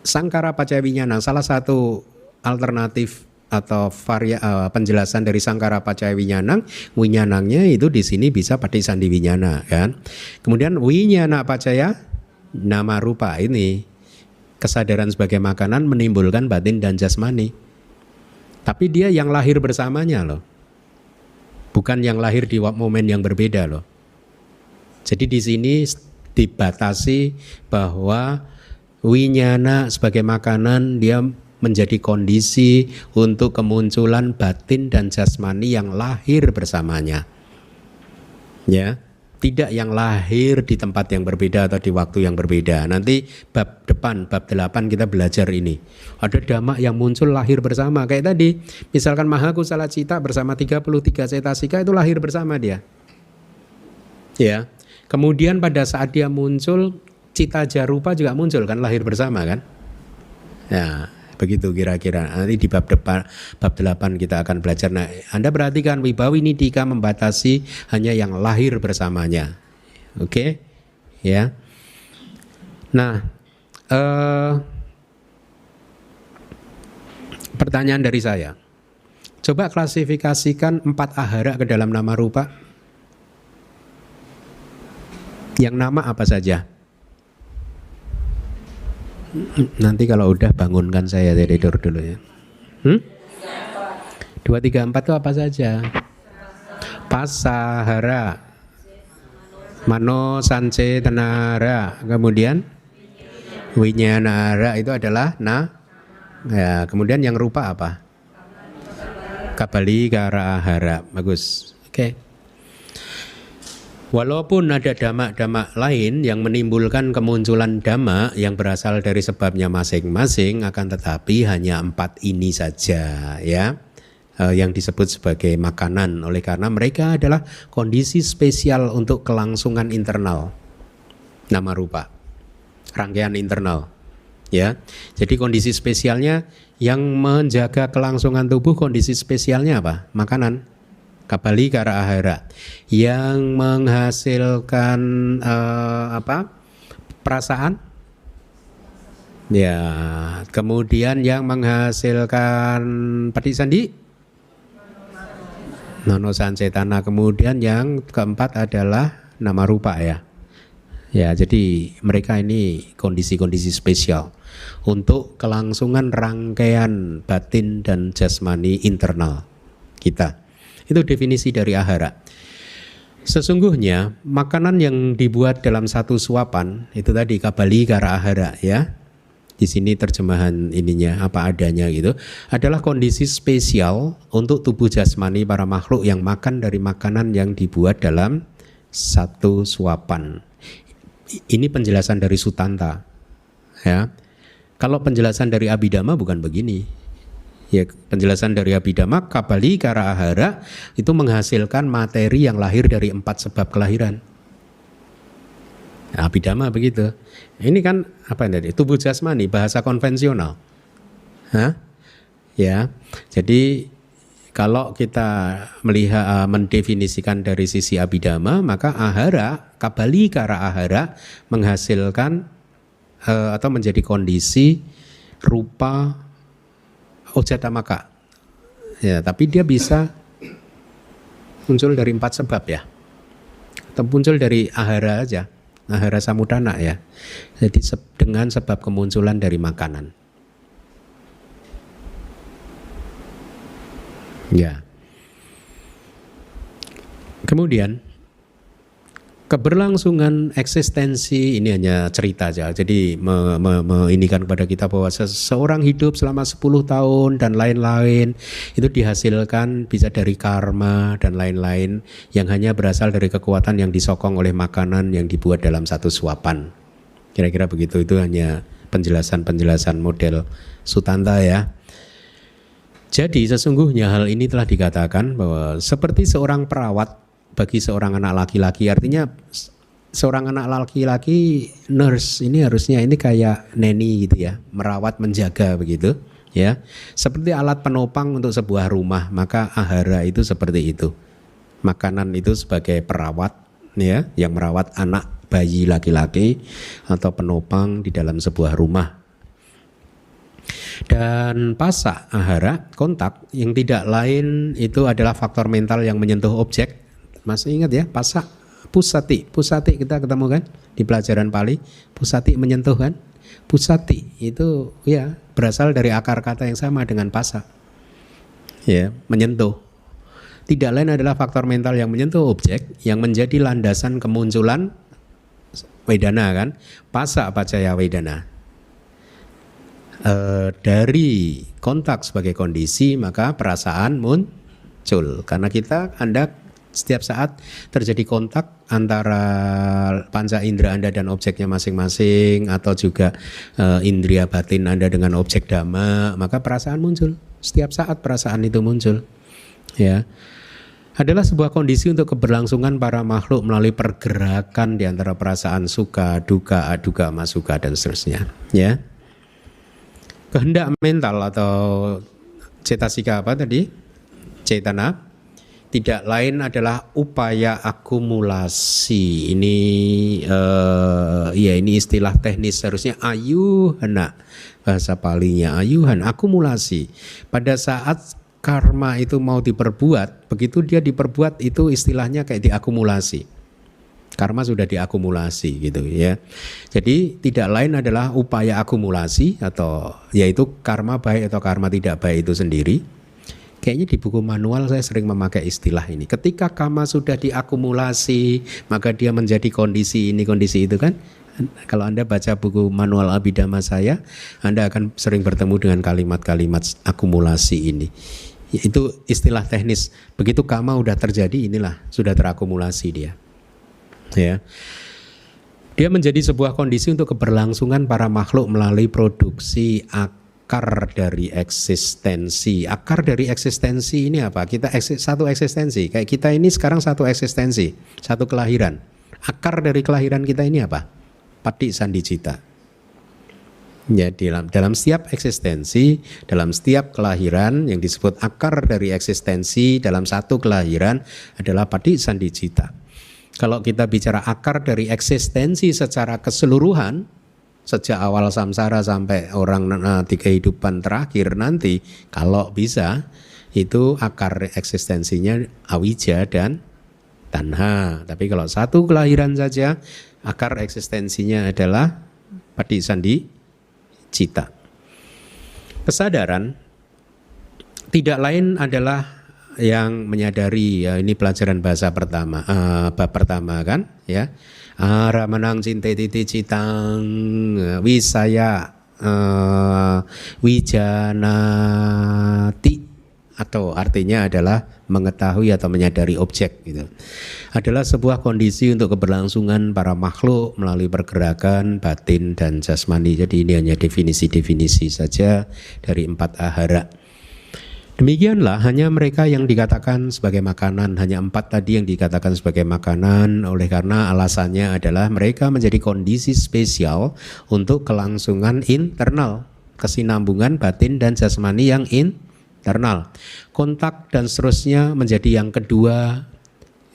Sangkara Pacaya Winyana, salah satu alternatif atau penjelasan dari Sangkara Pacaya Winyanang, winyanangnya itu di sini bisa Patisandi Winyana kan. Kemudian Winyana Pacaya nama rupa, ini kesadaran sebagai makanan menimbulkan batin dan jasmani. Tapi dia yang lahir bersamanya loh. Bukan yang lahir di momen yang berbeda loh. Jadi di sini dibatasi bahwa winyana sebagai makanan dia menjadi kondisi untuk kemunculan batin dan jasmani yang lahir bersamanya. Ya, tidak yang lahir di tempat yang berbeda atau di waktu yang berbeda. Nanti bab depan, bab 8 kita belajar ini. Ada dhamma yang muncul lahir bersama. Kayak tadi, misalkan Mahakusala Cita bersama 33 cetasika itu lahir bersama dia. Ya. Kemudian pada saat dia muncul, Cita Jarupa juga muncul kan, lahir bersama kan. Ya, begitu kira-kira. Nanti di bab depan, bab 8 kita akan belajar. Nah, Anda perhatikan Wibawi Nidika membatasi hanya yang lahir bersamanya. Oke? Ya. Nah, pertanyaan dari saya. Coba klasifikasikan 4 ahara ke dalam nama rupa. Yang nama apa saja? Nanti kalau udah bangunkan saya dari tidur dulu ya. 2, 3, 4 itu apa saja? Pasahara, Mano Sance Tenara, kemudian Winyanara itu adalah ya, kemudian yang rupa apa? Kabali Kara Ahara. Bagus. Oke. Walaupun ada dhamma-dhamma lain yang menimbulkan kemunculan dhamma yang berasal dari sebabnya masing-masing, akan tetapi hanya 4 ini saja ya yang disebut sebagai makanan, oleh karena mereka adalah kondisi spesial untuk kelangsungan internal nama rupa, rangkaian internal ya. Jadi kondisi spesialnya yang menjaga kelangsungan tubuh, kondisi spesialnya apa? Makanan. Kabali Kara Ahara yang menghasilkan perasaan ya, kemudian yang menghasilkan Patisandi Nono Sancetana, kemudian yang keempat adalah nama rupa ya. Ya, jadi mereka ini kondisi-kondisi spesial untuk kelangsungan rangkaian batin dan jasmani internal kita. Itu definisi dari ahara. Sesungguhnya makanan yang dibuat dalam satu suapan itu tadi kabali kara ahara ya. Di sini terjemahan ininya apa adanya gitu, adalah kondisi spesial untuk tubuh jasmani para makhluk yang makan dari makanan yang dibuat dalam satu suapan. Ini penjelasan dari Sutanta ya. Kalau penjelasan dari Abhidhamma bukan begini. Ya, penjelasan dari Abhidhamma, kabali kara ahara itu menghasilkan materi yang lahir dari 4 sebab kelahiran. Nah, Abhidhamma begitu. Ini kan apa tadi? Tubuh jasmani, bahasa konvensional. Ya, jadi kalau kita melihat mendefinisikan dari sisi Abhidhamma, maka ahara, kabali kara ahara menghasilkan atau menjadi kondisi rupa Ujatamaka ya, tapi dia bisa muncul dari 4 sebab ya, atau muncul dari ahara aja, ahara samudana ya. Jadi dengan sebab kemunculan dari makanan ya. Kemudian keberlangsungan eksistensi ini hanya cerita aja. Jadi inikan kepada kita bahwa seseorang hidup selama 10 tahun dan lain-lain itu dihasilkan bisa dari karma dan lain-lain yang hanya berasal dari kekuatan yang disokong oleh makanan yang dibuat dalam satu suapan. Kira-kira begitu. Itu hanya penjelasan-penjelasan model Sutanta ya. Jadi sesungguhnya hal ini telah dikatakan bahwa seperti seorang perawat bagi seorang anak laki-laki, artinya seorang anak laki-laki nurse ini harusnya ini kayak neni gitu ya, merawat, menjaga begitu ya. Seperti alat penopang untuk sebuah rumah, maka ahara itu seperti itu. Makanan itu sebagai perawat ya, yang merawat anak bayi laki-laki atau penopang di dalam sebuah rumah. Dan pasa ahara, kontak, yang tidak lain itu adalah faktor mental yang menyentuh objek. Masih ingat ya, pasa, pusati kita ketemu kan di pelajaran Pali, pusati menyentuh kan. Pusati itu ya berasal dari akar kata yang sama dengan pasa, ya, menyentuh. Tidak lain adalah faktor mental yang menyentuh objek yang menjadi landasan kemunculan wedana kan, pasa pacaya wedana. Dari kontak sebagai kondisi maka perasaan muncul, karena Anda setiap saat terjadi kontak antara panca indera Anda dan objeknya masing-masing, atau juga indria batin Anda dengan objek dhamma, maka perasaan muncul. Setiap saat perasaan itu muncul, ya. Adalah sebuah kondisi untuk keberlangsungan para makhluk melalui pergerakan di antara perasaan suka, duka, aduga, masuka dan seterusnya, ya. Kehendak mental atau cetasika apa tadi? Cetana tidak lain adalah upaya akumulasi. Ini ini istilah teknis, harusnya ayuhana, bahasa Palinya ayuhan, akumulasi. Pada saat karma itu mau diperbuat, begitu dia diperbuat itu istilahnya kayak diakumulasi. Karma sudah diakumulasi gitu ya. Jadi tidak lain adalah upaya akumulasi, atau yaitu karma baik atau karma tidak baik itu sendiri. Kayaknya di buku manual saya sering memakai istilah ini. Ketika karma sudah diakumulasi, maka dia menjadi kondisi ini, kondisi itu kan. Kalau Anda baca buku manual Abhidhamma saya, Anda akan sering bertemu dengan kalimat-kalimat akumulasi ini. Itu istilah teknis. Begitu karma sudah terjadi, inilah sudah terakumulasi dia. Ya. Dia menjadi sebuah kondisi untuk keberlangsungan para makhluk melalui produksi akar dari eksistensi. Akar dari eksistensi ini apa? Kita satu eksistensi. Kayak kita ini sekarang satu eksistensi, satu kelahiran. Akar dari kelahiran kita ini apa? Pati sandicita. Ya, dalam setiap eksistensi, dalam setiap kelahiran yang disebut akar dari eksistensi dalam satu kelahiran adalah pati sandicita. Kalau kita bicara akar dari eksistensi secara keseluruhan, sejak awal samsara sampai orang di kehidupan terakhir nanti, kalau bisa, itu akar eksistensinya awija dan tanha. Tapi kalau satu kelahiran saja, akar eksistensinya adalah patisandi cita. Kesadaran tidak lain adalah yang menyadari, ya, ini pelajaran bahasa pertama, bab pertama kan, ya. Ramanang cinte titi citang wisaya wijanati, atau artinya adalah mengetahui atau menyadari objek gitu. Adalah sebuah kondisi untuk keberlangsungan para makhluk melalui pergerakan batin dan jasmani. Jadi ini hanya definisi-definisi saja dari 4 ahara. Demikianlah hanya mereka yang dikatakan sebagai makanan, hanya 4 tadi yang dikatakan sebagai makanan, oleh karena alasannya adalah mereka menjadi kondisi spesial untuk kelangsungan internal, kesinambungan batin dan jasmani yang internal. Kontak dan seterusnya menjadi yang kedua,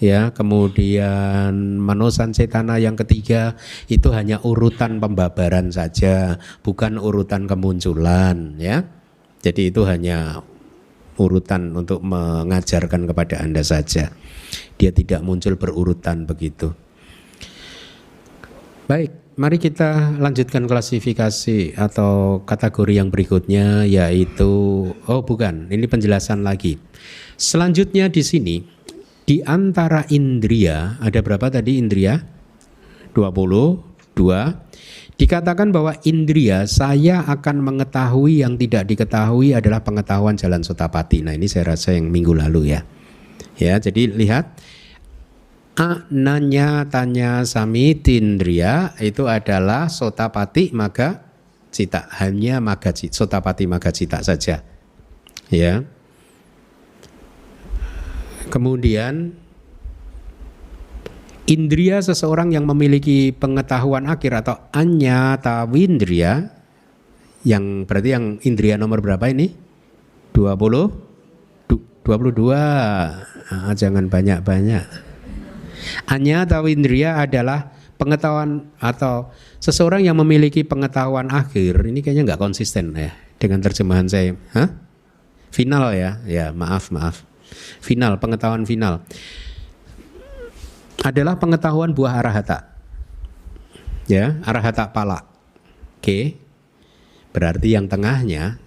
ya. Kemudian manosan cetana yang ketiga, itu hanya urutan pembabaran saja, bukan urutan kemunculan, ya. Jadi itu hanya urutan untuk mengajarkan kepada Anda saja. Dia tidak muncul berurutan begitu. Baik, mari kita lanjutkan klasifikasi atau kategori yang berikutnya, yaitu ini penjelasan lagi. Selanjutnya di sini, di antara indria, ada berapa tadi indria? 22. Dikatakan bahwa indria saya akan mengetahui yang tidak diketahui adalah pengetahuan jalan sotapati. Nah, ini saya rasa yang minggu lalu ya. Ya, jadi lihat, ananya tanya samitindria itu adalah sotapati maga cita, hanya maga cita, sotapati maga cita saja. Ya. Kemudian indria seseorang yang memiliki pengetahuan akhir atau anyatawindria, yang berarti yang indria nomor berapa ini? 22. Jangan banyak-banyak. Anyatawindria adalah pengetahuan atau seseorang yang memiliki pengetahuan akhir, ini kayaknya nggak konsisten ya dengan terjemahan saya. Hah? Final ya, ya maaf. Final, pengetahuan final adalah pengetahuan buah arahata. Ya, arahata pala. Oke. Berarti yang tengahnya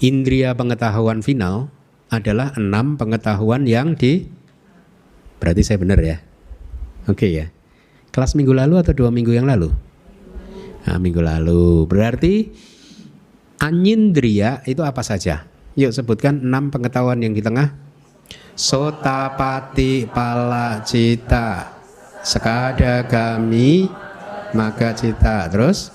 indria pengetahuan final adalah 6 pengetahuan yang berarti saya benar ya. Oke ya. Kelas minggu lalu atau 2 minggu yang lalu? Nah, minggu lalu. Berarti anyindriya itu apa saja? Yuk sebutkan 6 pengetahuan yang di tengah. Sotapati pala cita, skadagami maka cita. Terus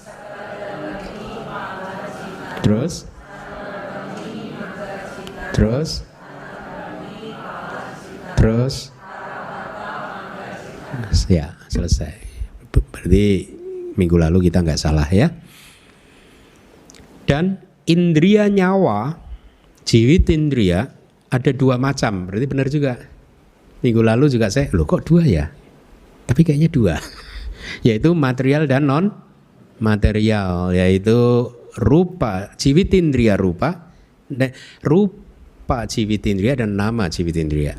ya selesai. Berarti minggu lalu kita nggak salah ya. Dan indria nyawa, jiwitindria ada 2 macam. Berarti benar juga. Minggu lalu juga saya, loh kok 2 ya? Tapi kayaknya 2. Yaitu material dan non material, yaitu rupa, jiwitindria rupa, rupa jiwitindria dan nama jiwitindria.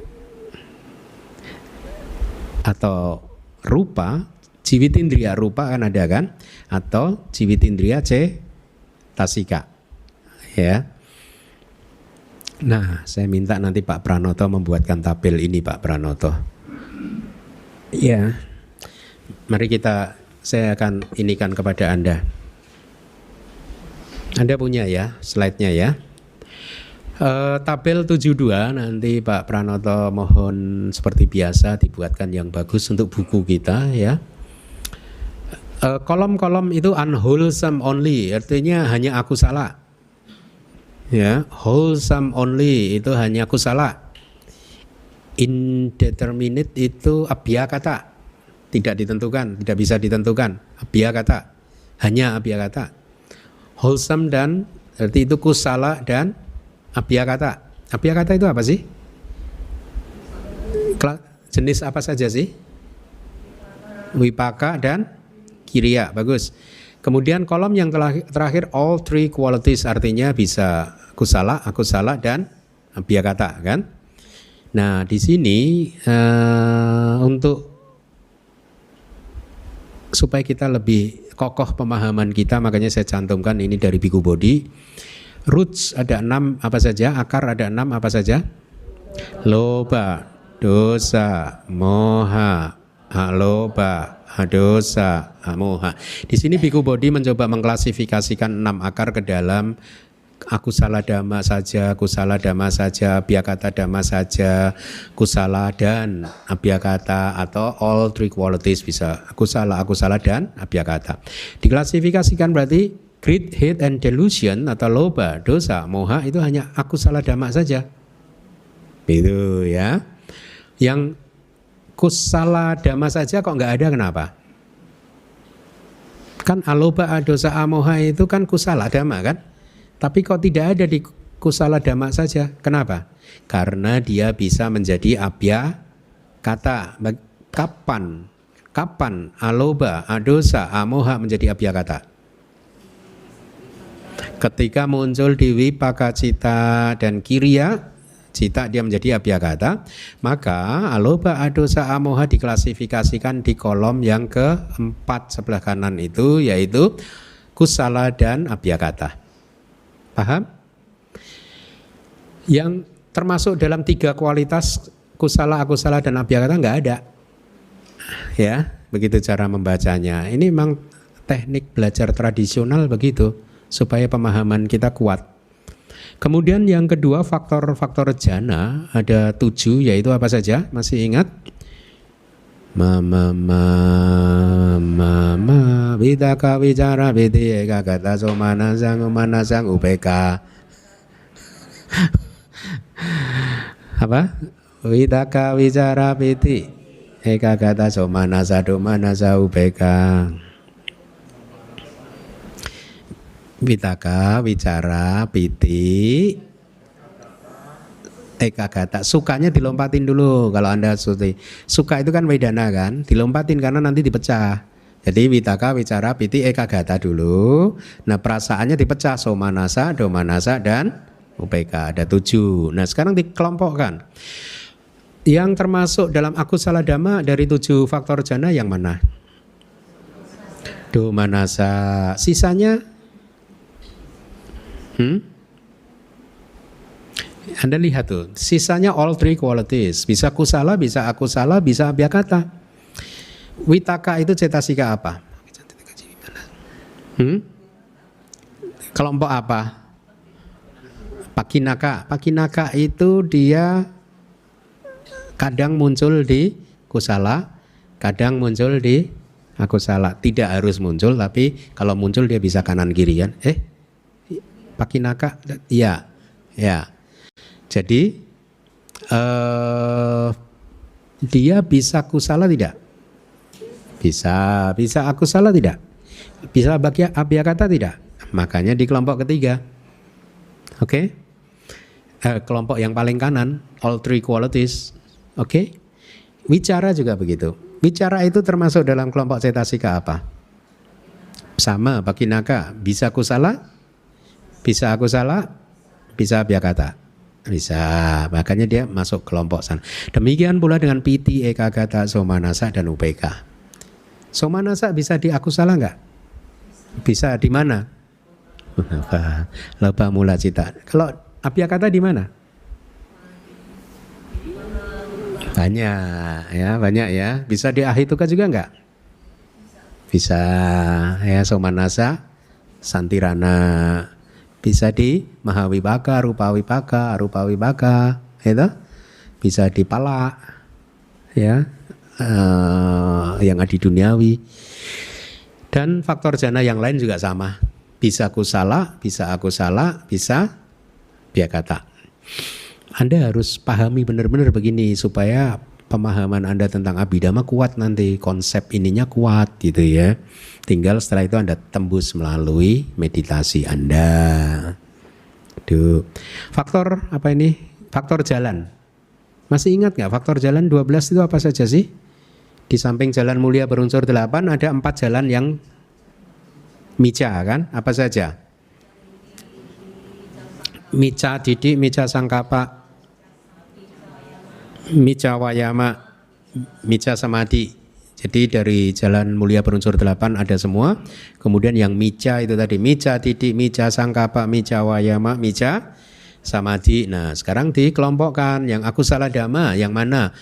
Atau rupa, jiwitindria rupa kan ada kan? Atau jiwitindria cetasika. Ya. Nah, saya minta nanti Pak Pranoto membuatkan tabel ini, Pak Pranoto. Ya. Mari saya akan inikan kepada Anda. Anda punya ya slide-nya ya. Tabel 72 nanti Pak Pranoto mohon seperti biasa dibuatkan yang bagus untuk buku kita ya. Kolom-kolom itu unwholesome only, artinya hanya aku salah. Ya, wholesome only itu hanya aku salah. Indeterminate itu abhyakata, tidak ditentukan, tidak bisa ditentukan. Abhyakata, hanya abhyakata. Wholesome dan arti itu kusala dan abhyakata. Abhyakata itu apa sih? Jenis apa saja sih? Wipaka dan kiriya. Bagus. Kemudian kolom yang terakhir all 3 qualities, artinya bisa kusala, akusala dan abhyakata kan? Nah, di sini untuk supaya kita lebih kokoh pemahaman kita, makanya saya cantumkan ini dari Bhikkhu Bodhi. Roots ada 6 apa saja, akar ada 6 apa saja? Loba, dosa, moha, aloba, dosa, moha. Di sini Bhikkhu Bodhi mencoba mengklasifikasikan 6 akar ke dalam akusala dhamma saja, kusala dhamma saja, abhyakata dhamma saja, kusala dan abhyakata, atau all 3 qualities bisa akusala, akusala dan abhyakata. Diklasifikasikan berarti greed, hate and delusion atau loba, dosa, moha itu hanya akusala dhamma saja. Itu ya. Yang kusala dhamma saja kok nggak ada, kenapa? Kan aloba, dosa, amoha itu kan kusala dhamma kan? Tapi kok tidak ada di kusala dhamma saja? Kenapa? Karena dia bisa menjadi abhyakata. Kapan aloba, adosa, amoha menjadi abhyakata? Ketika muncul di wipaka cita dan kiriya cita, dia menjadi abhyakata. Maka aloba, adosa, amoha diklasifikasikan di kolom yang keempat sebelah kanan itu, yaitu kusala dan abhyakata. Paham? Yang termasuk dalam 3 kualitas kusala, akusala dan abhyakata nggak ada. Ya, begitu cara membacanya. Ini memang teknik belajar tradisional begitu, supaya pemahaman kita kuat. Kemudian yang kedua, faktor-faktor jana ada 7, yaitu apa saja? Masih ingat? Mama vidaka wicara vidi ekagata somanasang umanasang upeka. Apa? Vidaka wicara vidi ekagata somanasa domanasa upeka. Vitaka, wicara, piti, Ekagata. Sukanya dilompatin dulu kalau Anda suka itu kan Vedana kan, dilompatin karena nanti dipecah. Jadi Vitaka, Wicara, Piti, Ekagata dulu. Nah perasaannya dipecah, Somanasa, Domanasa, dan UPK. Ada 7. Nah sekarang dikelompokkan. Yang termasuk dalam akusala dhamma dari 7 faktor jana yang mana? Domanasa. Sisanya? Anda lihat tuh, sisanya all 3 qualities. Bisa kusala, bisa akusala, bisa abhyakata. Vitaka itu cetasika apa? Kelompok apa? Pakinaka. Pakinaka itu dia kadang muncul di kusala, kadang muncul di akusala. Tidak harus muncul, tapi kalau muncul dia bisa kanan kiri kan? Pakinaka, iya, ya. Jadi dia bisa kusala tidak? Bisa akusala tidak? Bisa abhyakata tidak? Makanya di kelompok ketiga. Oke? Kelompok yang paling kanan, all 3 qualities. Oke? Wicara juga begitu. Wicara itu termasuk dalam kelompok cetasika apa? Sama, pakinaka. Bisa kusala, bisa akusala, bisa abhyakata. Bisa, makanya dia masuk kelompok sana. Demikian pula dengan piti, ekagata, somanasa, dan upeka. Somanasa bisa di akusala enggak? Bisa di mana? Loba mula cita. Kalau abhyakata di mana? Banyak ya. Bisa di ahituka juga enggak? Bisa ya, somanasa, santirana. Bisa di mahawibaka, rupawibaka, arupawibaka, itu bisa di pala, ya, yang adi duniawi. Dan faktor jana yang lain juga sama. Bisa kusala, bisa akusala, bisa abhyakata. Anda harus pahami benar-benar begini supaya pemahaman Anda tentang abhidhamma kuat nanti, konsep ininya kuat gitu ya. Tinggal setelah itu Anda tembus melalui meditasi Anda. Duh. Faktor apa ini? Faktor jalan. Masih ingat nggak faktor jalan 12 itu apa saja sih? Di samping jalan mulia berunsur 8 ada 4 jalan yang mica kan? Apa saja? Mica didik, mica sangkapa, mica wayama, mica samadhi. Jadi dari jalan mulia berunsur 8 ada semua. Kemudian yang mica itu tadi, mica titik, mica sangkapa, mica wayama, mica samadhi. Nah sekarang dikelompokkan yang akusala dhamma yang mana?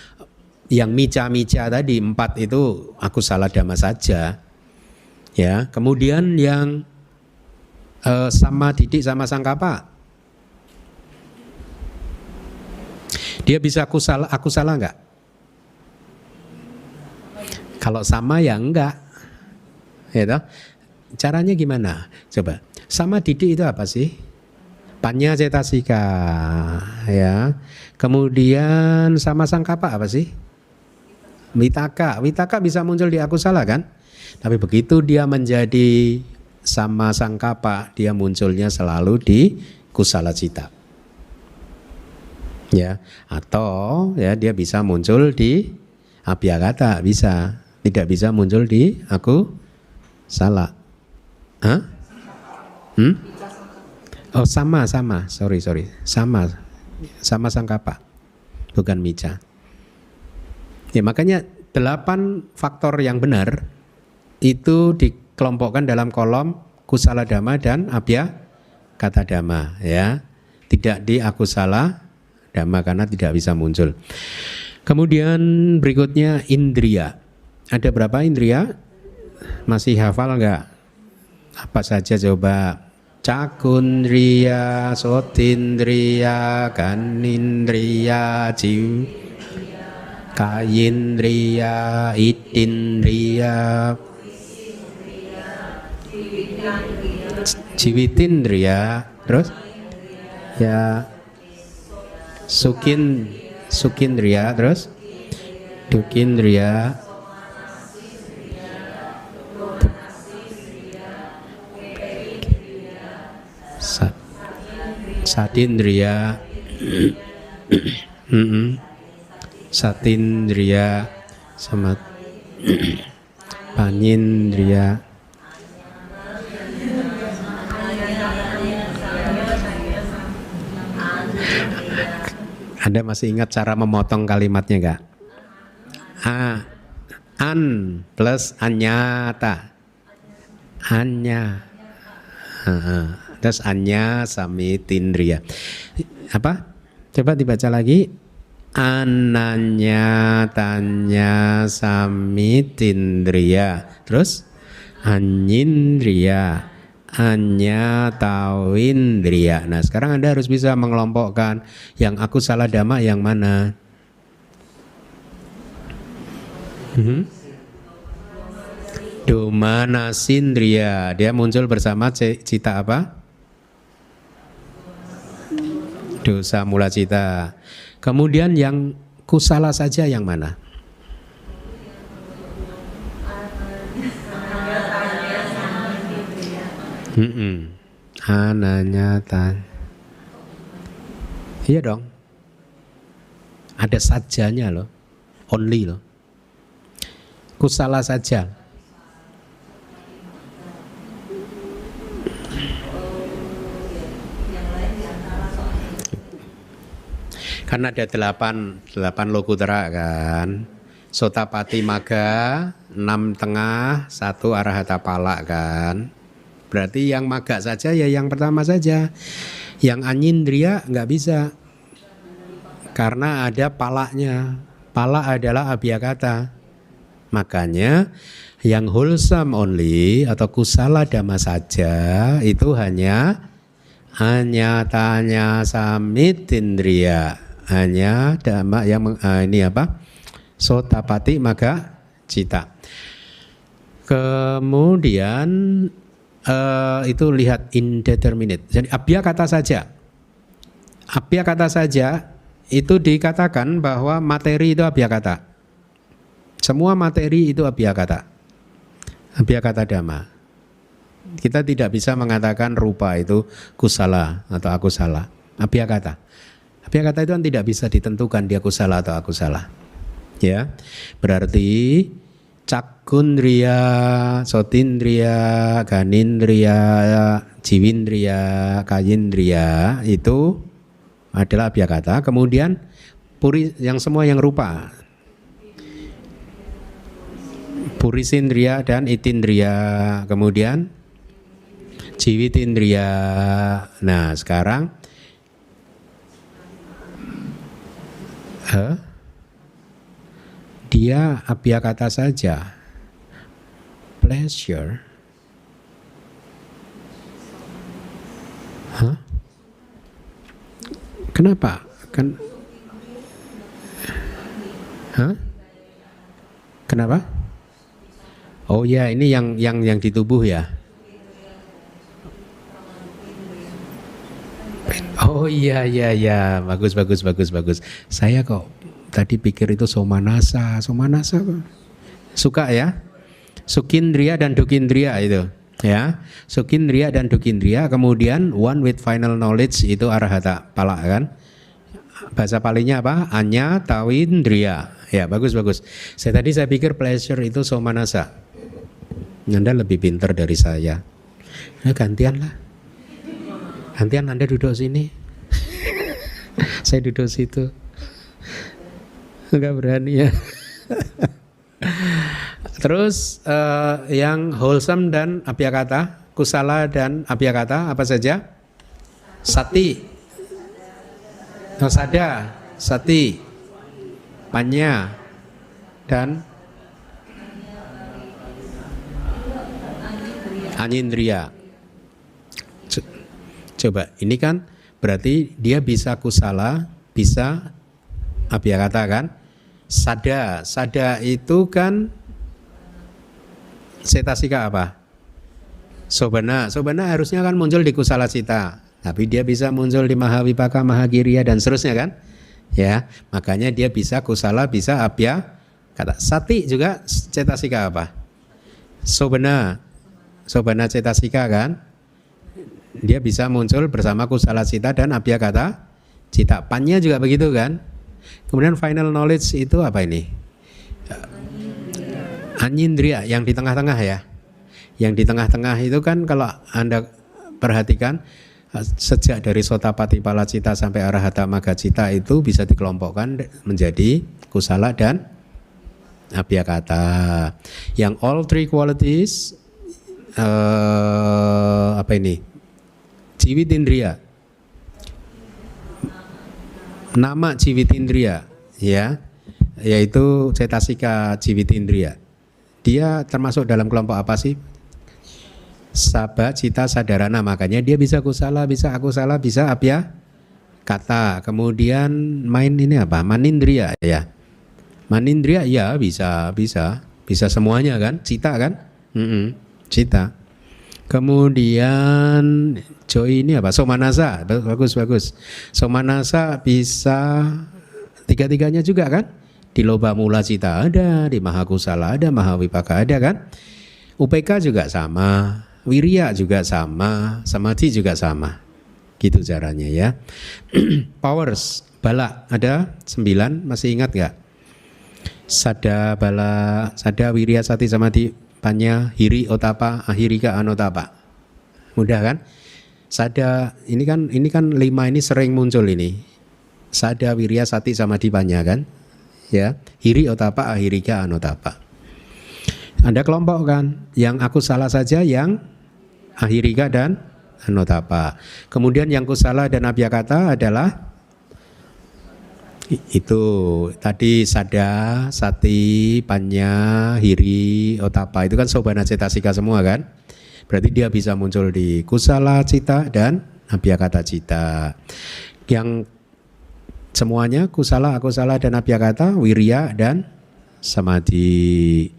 Yang mica-mica tadi 4 itu akusala dhamma saja. Ya, kemudian yang sama didik sama sangkapa, dia bisa akusala enggak? Kalau sama ya enggak, ya toh? Caranya gimana? Coba. Sama didik itu apa sih? Panya cetasika, ya. Kemudian sama sangkapa apa sih? Vitaka. Vitaka bisa muncul di akusala kan? Tapi begitu dia menjadi sama sangkapa, dia munculnya selalu di kusala cita. Ya, atau ya dia bisa muncul di abhyakata, bisa. Tidak bisa muncul di aku salah. Hah? Oh sama, sorry. Sama sangkapa, bukan mica. Ya makanya 8 faktor yang benar itu dikelompokkan dalam kolom kusala dhamma dan abhyakata dhamma, ya. Tidak di akusala dhamma karena tidak bisa muncul. Kemudian berikutnya indria. Ada berapa indria? Masih hafal enggak? Apa saja coba? Cakundriya, sotindriya, kanindriya, kayindriya, itindriya, jiwitindriya, terus ya sukindriya, terus dukindriya, satindriya, Satindriya sama panindriya. Anda masih ingat cara memotong kalimatnya gak? An plus anyata. Anya. Terus anya samitindriya. Apa? Coba dibaca lagi. Ananya tanya samitindriya. Terus anyindriya. Anya tawindriya. Nah sekarang Anda harus bisa mengelompokkan yang aku salah dhamma yang mana. Domanasindriya. Dia muncul bersama cita apa? Dosa mula cita. Kemudian yang kusala saja yang mana? Ananyatan. Iya dong. Ada sajanya loh. Only loh. Kusala saja. Kan ada delapan lokutera kan. Sotapati maga, 6 tengah, 1 arahata pala kan. Berarti yang maga saja ya yang pertama saja. Yang anyindriya nggak bisa. Karena ada palanya. Pala adalah abhyakata. Makanya yang wholesome only atau kusala dhamma saja itu hanya tanya samitindriya. Hanya dhamma yang ini apa? Sotapati maga cita. Kemudian itu lihat indeterminate. Jadi abhyakata saja. Abhyakata saja itu dikatakan bahwa materi itu abhyakata. Semua materi itu abhyakata. Abhyakata dhamma. Kita tidak bisa mengatakan rupa itu kusala atau akusala. Abhyakata. Abhyakata itu kan tidak bisa ditentukan dia kusala atau akusala. Ya. Berarti cakundriya, sotindriya, ganindriya, jiwindriya, kayindriya itu adalah abhyakata. Kemudian yang semua yang rupa, purisindriya dan itindriya. Kemudian jiwitindriya. Nah sekarang dia abhyakata saja. Pleasure. Kenapa? Kenapa? Oh ya, ini yang di tubuh ya. Oh iya, bagus. Saya kok tadi pikir itu somanasa suka ya. Sukindriya dan dukindriya itu ya. Sukindriya dan dukindriya. Kemudian one with final knowledge itu arahata pala kan. Bahasa palinya apa? Anya tawindriya. Ya bagus. Saya pikir pleasure itu somanasa. Anda lebih pintar dari saya. Nah, gantian Anda duduk sini. Saya duduk situ. Enggak berani ya. Terus yang wholesome dan abhyakata, kusala dan abhyakata apa saja? Sati, sada, sati, panya, dan anyindriya. Coba, ini kan berarti dia bisa kusala, bisa abhyakata kan? Sada itu kan cetasika apa? Sobana harusnya kan muncul di kusala cita, tapi dia bisa muncul di mahawipaka, mahagiriya dan seterusnya kan? Ya, makanya dia bisa kusala, bisa abhyakata. Sati juga cetasika apa? Sobana cetasika kan? Dia bisa muncul bersama kusala cita dan abhyakata cita. Pannya juga begitu kan. Kemudian final knowledge itu apa ini? Anyindriya yang di tengah-tengah ya. Yang di tengah-tengah itu kan kalau Anda perhatikan sejak dari Sotapati Palacita sampai Arahata Magacita itu bisa dikelompokkan menjadi kusala dan abhyakata. Yang all three qualities apa ini? Jiwitindriya. Nama Jiwitindriya ya, yaitu cetasika Jiwitindriya. Dia termasuk dalam kelompok apa sih? Sabha cita sadarana, makanya dia bisa kusala, bisa akusala, bisa abhyakata. Kemudian main ini apa? Manindriya ya. Manindriya ya bisa semuanya kan? Cita kan? Cita. Kemudian Joy ini apa? Somanasa, bagus. Somanasa bisa tiga-tiganya juga kan? Di loba mula cita ada, di mahakusala ada, mahawipaka ada kan? UPK juga sama, wirya juga sama, samadhi juga sama. Gitu caranya ya. Powers, bala ada 9, masih ingat gak? Sada, bala, sada, wirya, sati, samadhi, panya, hiri, otapa, ahirika, anotapa. Mudah kan? Sada ini kan 5 ini sering muncul ini. Sada, wirya, sati, samadhi, panya kan? Ya, hiri, otapa, ahirika, anotapa. Anda kelompokkan yang aku salah saja yang ahirika dan anotapa. Kemudian yang kusala dan abhyakata adalah itu tadi sada, sati, panya, hiri, otapa. Itu kan sobana cetasika semua kan? Berarti dia bisa muncul di kusala cita dan abhyakata cita. Yang semuanya kusala, akusala dan abhyakata, wirya dan samadhi.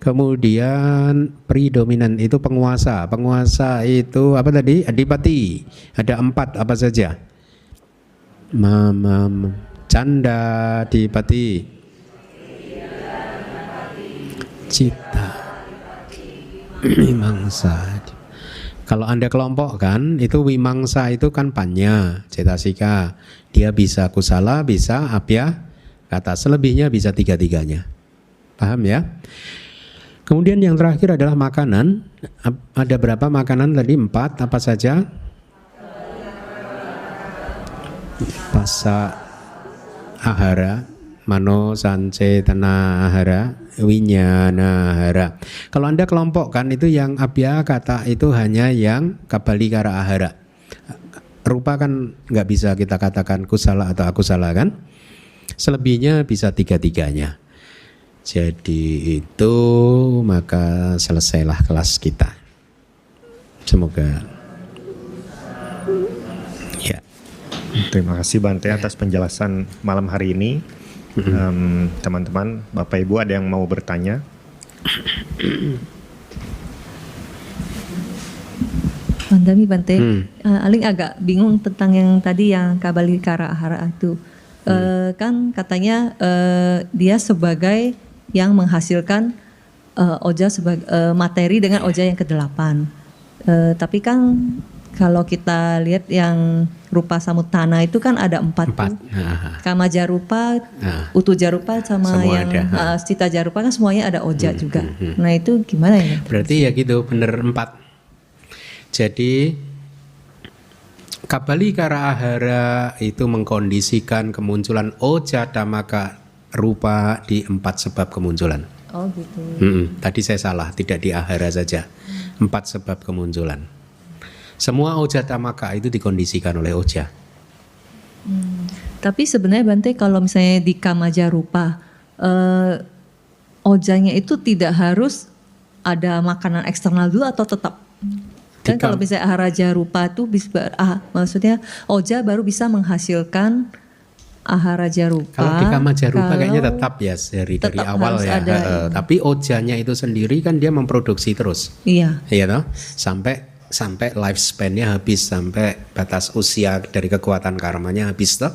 Kemudian predominan itu penguasa. Penguasa itu apa tadi? Adipati. Ada 4 apa saja? Canda, Adipati, Cita, Wimangsa. Kalau Anda kelompokkan itu Wimangsa itu kan panya, cetasika. Dia bisa kusala, bisa abhyakata. Selebihnya bisa tiga-tiganya. Paham ya? Kemudian yang terakhir adalah makanan. Ada berapa makanan tadi? 4 apa saja? Pasa ahara, mano, sance, tana ahara, winyana ahara. Kalau Anda kelompokkan itu yang abhyakata itu hanya yang kabalikara ahara. Rupa kan nggak bisa kita katakan kusala atau akusala kan? Selebihnya bisa tiga-tiganya. Jadi itu maka selesailah kelas kita. Semoga ya. Terima kasih Bante atas penjelasan malam hari ini. Teman-teman, Bapak Ibu ada yang mau bertanya? Mandami Bante, Aling agak bingung tentang yang tadi yang kabalikara ahara itu. Kan katanya dia sebagai yang menghasilkan oja sebagai materi dengan oja yang ke-8. Tapi kan kalau kita lihat yang rupa samutana itu kan ada 4. Kama jarupa, utu jarupa sama yang cita jarupa kan semuanya ada oja juga. Nah itu gimana ya? Berarti ya gitu, bener 4. Jadi kabalikara ahara itu mengkondisikan kemunculan oja dhammaka rupa di 4 sebab kemunculan. Oh gitu. Tadi saya salah, tidak di ahara saja. 4 sebab kemunculan. Semua oja dhammaka itu dikondisikan oleh oja. Tapi sebenarnya Bante kalau misalnya di kamaja rupa, ojanya itu tidak harus ada makanan eksternal dulu atau tetap? Kan kalau misalnya aharaja rupa itu maksudnya oja baru bisa menghasilkan aharaja rupa. Kalau di kamaja rupa kayaknya tetap ya dari awal ya. Tapi ojanya itu sendiri kan dia memproduksi terus. Iya. Iya toh? Sampai lifespan-nya habis, sampai batas usia dari kekuatan karmanya habis toh.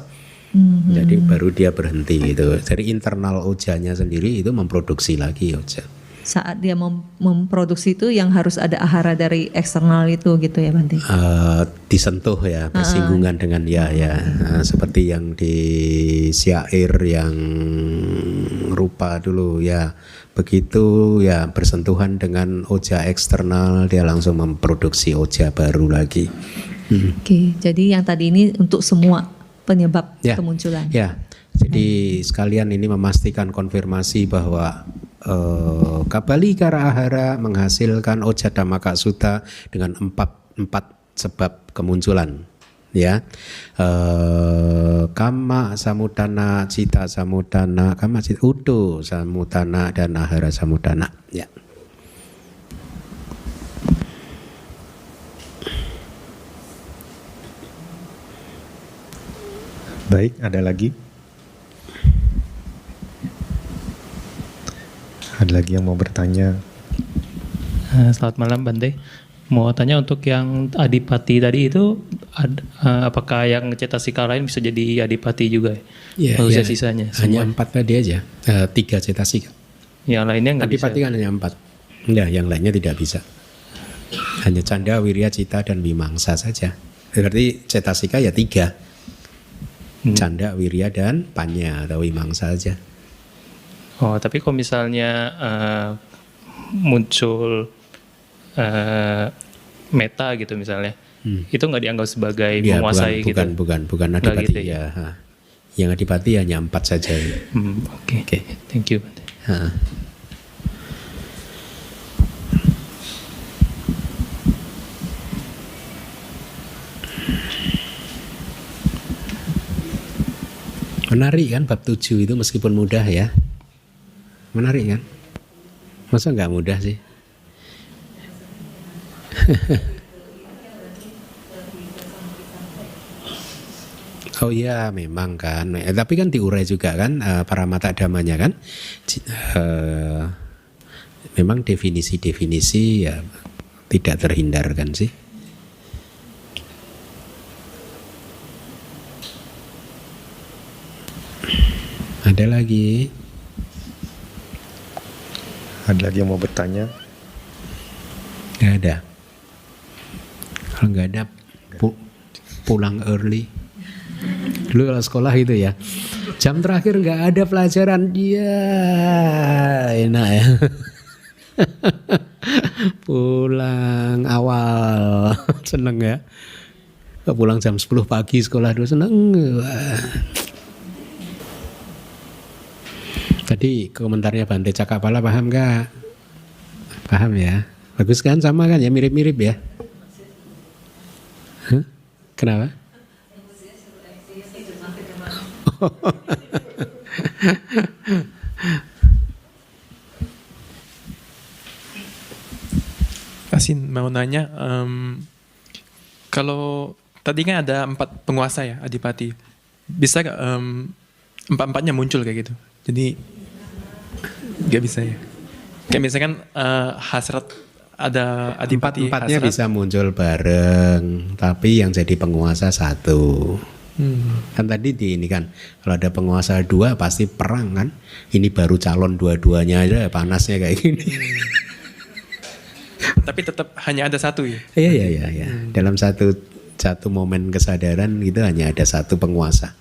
Jadi baru dia berhenti gitu. Dari internal ojanya sendiri itu memproduksi lagi oja. saat dia memproduksi itu yang harus ada ahara dari eksternal itu gitu ya Bante? Disentuh ya, bersinggungan dengan ya. Seperti yang di syair yang rupa dulu ya, begitu ya bersentuhan dengan oja eksternal dia langsung memproduksi oja baru lagi. Oke, jadi yang tadi ini untuk semua penyebab Ya. kemunculan. Ya, jadi sekalian ini memastikan konfirmasi bahwa Kabalikara Ahara menghasilkan Oja Dhammaka Sutta dengan empat sebab kemunculan. Ya, Kama Samudana, Cita Samudana, Kama Cita Udo Samudana dan Ahara Samudana. Ya. Baik, ada lagi? Ada lagi yang mau bertanya? Selamat malam Bante. Mau tanya untuk yang adipati tadi itu apakah yang cetasika lain bisa jadi adipati juga? Ya, Atau ya. sisanya? Hanya Semua? 4 tadi aja, 3 cetasika. Yang lainnya nggak bisa. Adipati kan hanya 4. Ya, yang lainnya tidak bisa. Hanya canda, wirya, cita dan vimangsa saja. Berarti cetasika ya 3. Canda, wirya dan panya atau vimangsa saja. Oh, tapi kalau misalnya muncul meta gitu misalnya, itu nggak dianggap sebagai Ya, menguasai gitu? bukan Nggak adipati gitu ya. Ha. Yang adipati hanya 4 saja. Oke. Oke. Thank you Bante. Ha. Menarik kan bab 7 itu meskipun mudah ya. Menarik kan? Masa nggak mudah sih? Oh iya memang kan. Tapi kan diurai juga kan para mata damanya kan. Memang definisi-definisi ya tidak terhindarkan sih. Ada lagi? Ada lagi yang mau bertanya? Nggak ada. Kalau nggak ada pulang early. Dulu kalau sekolah itu ya, jam terakhir nggak ada pelajaran, dia enak ya. Pulang awal, seneng ya. Pulang jam 10 pagi sekolah dulu seneng. Wah. Tadi komentarnya Bante Cakapala paham nggak? Paham ya? Bagus kan, sama kan ya, mirip-mirip ya? Hah? Kenapa? Asin mau nanya, kalau tadi kan ada 4 penguasa ya, adipati, bisa gak 4-4-nya muncul kayak gitu? Jadi gak bisa ya? Kayak misalkan hasrat ada adipati, Empat-empatnya hasrat. bisa muncul bareng, tapi yang jadi penguasa 1. Kan tadi di ini kan, kalau ada penguasa 2 pasti perang kan. Ini baru calon dua-duanya aja panasnya kayak gini. Tapi tetap hanya ada 1 ya? Iya. Dalam satu momen kesadaran itu hanya ada 1 penguasa.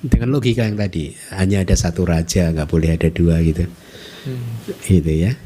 Dengan logika yang tadi, hanya ada 1 raja, nggak boleh ada 2 gitu. Gitu ya.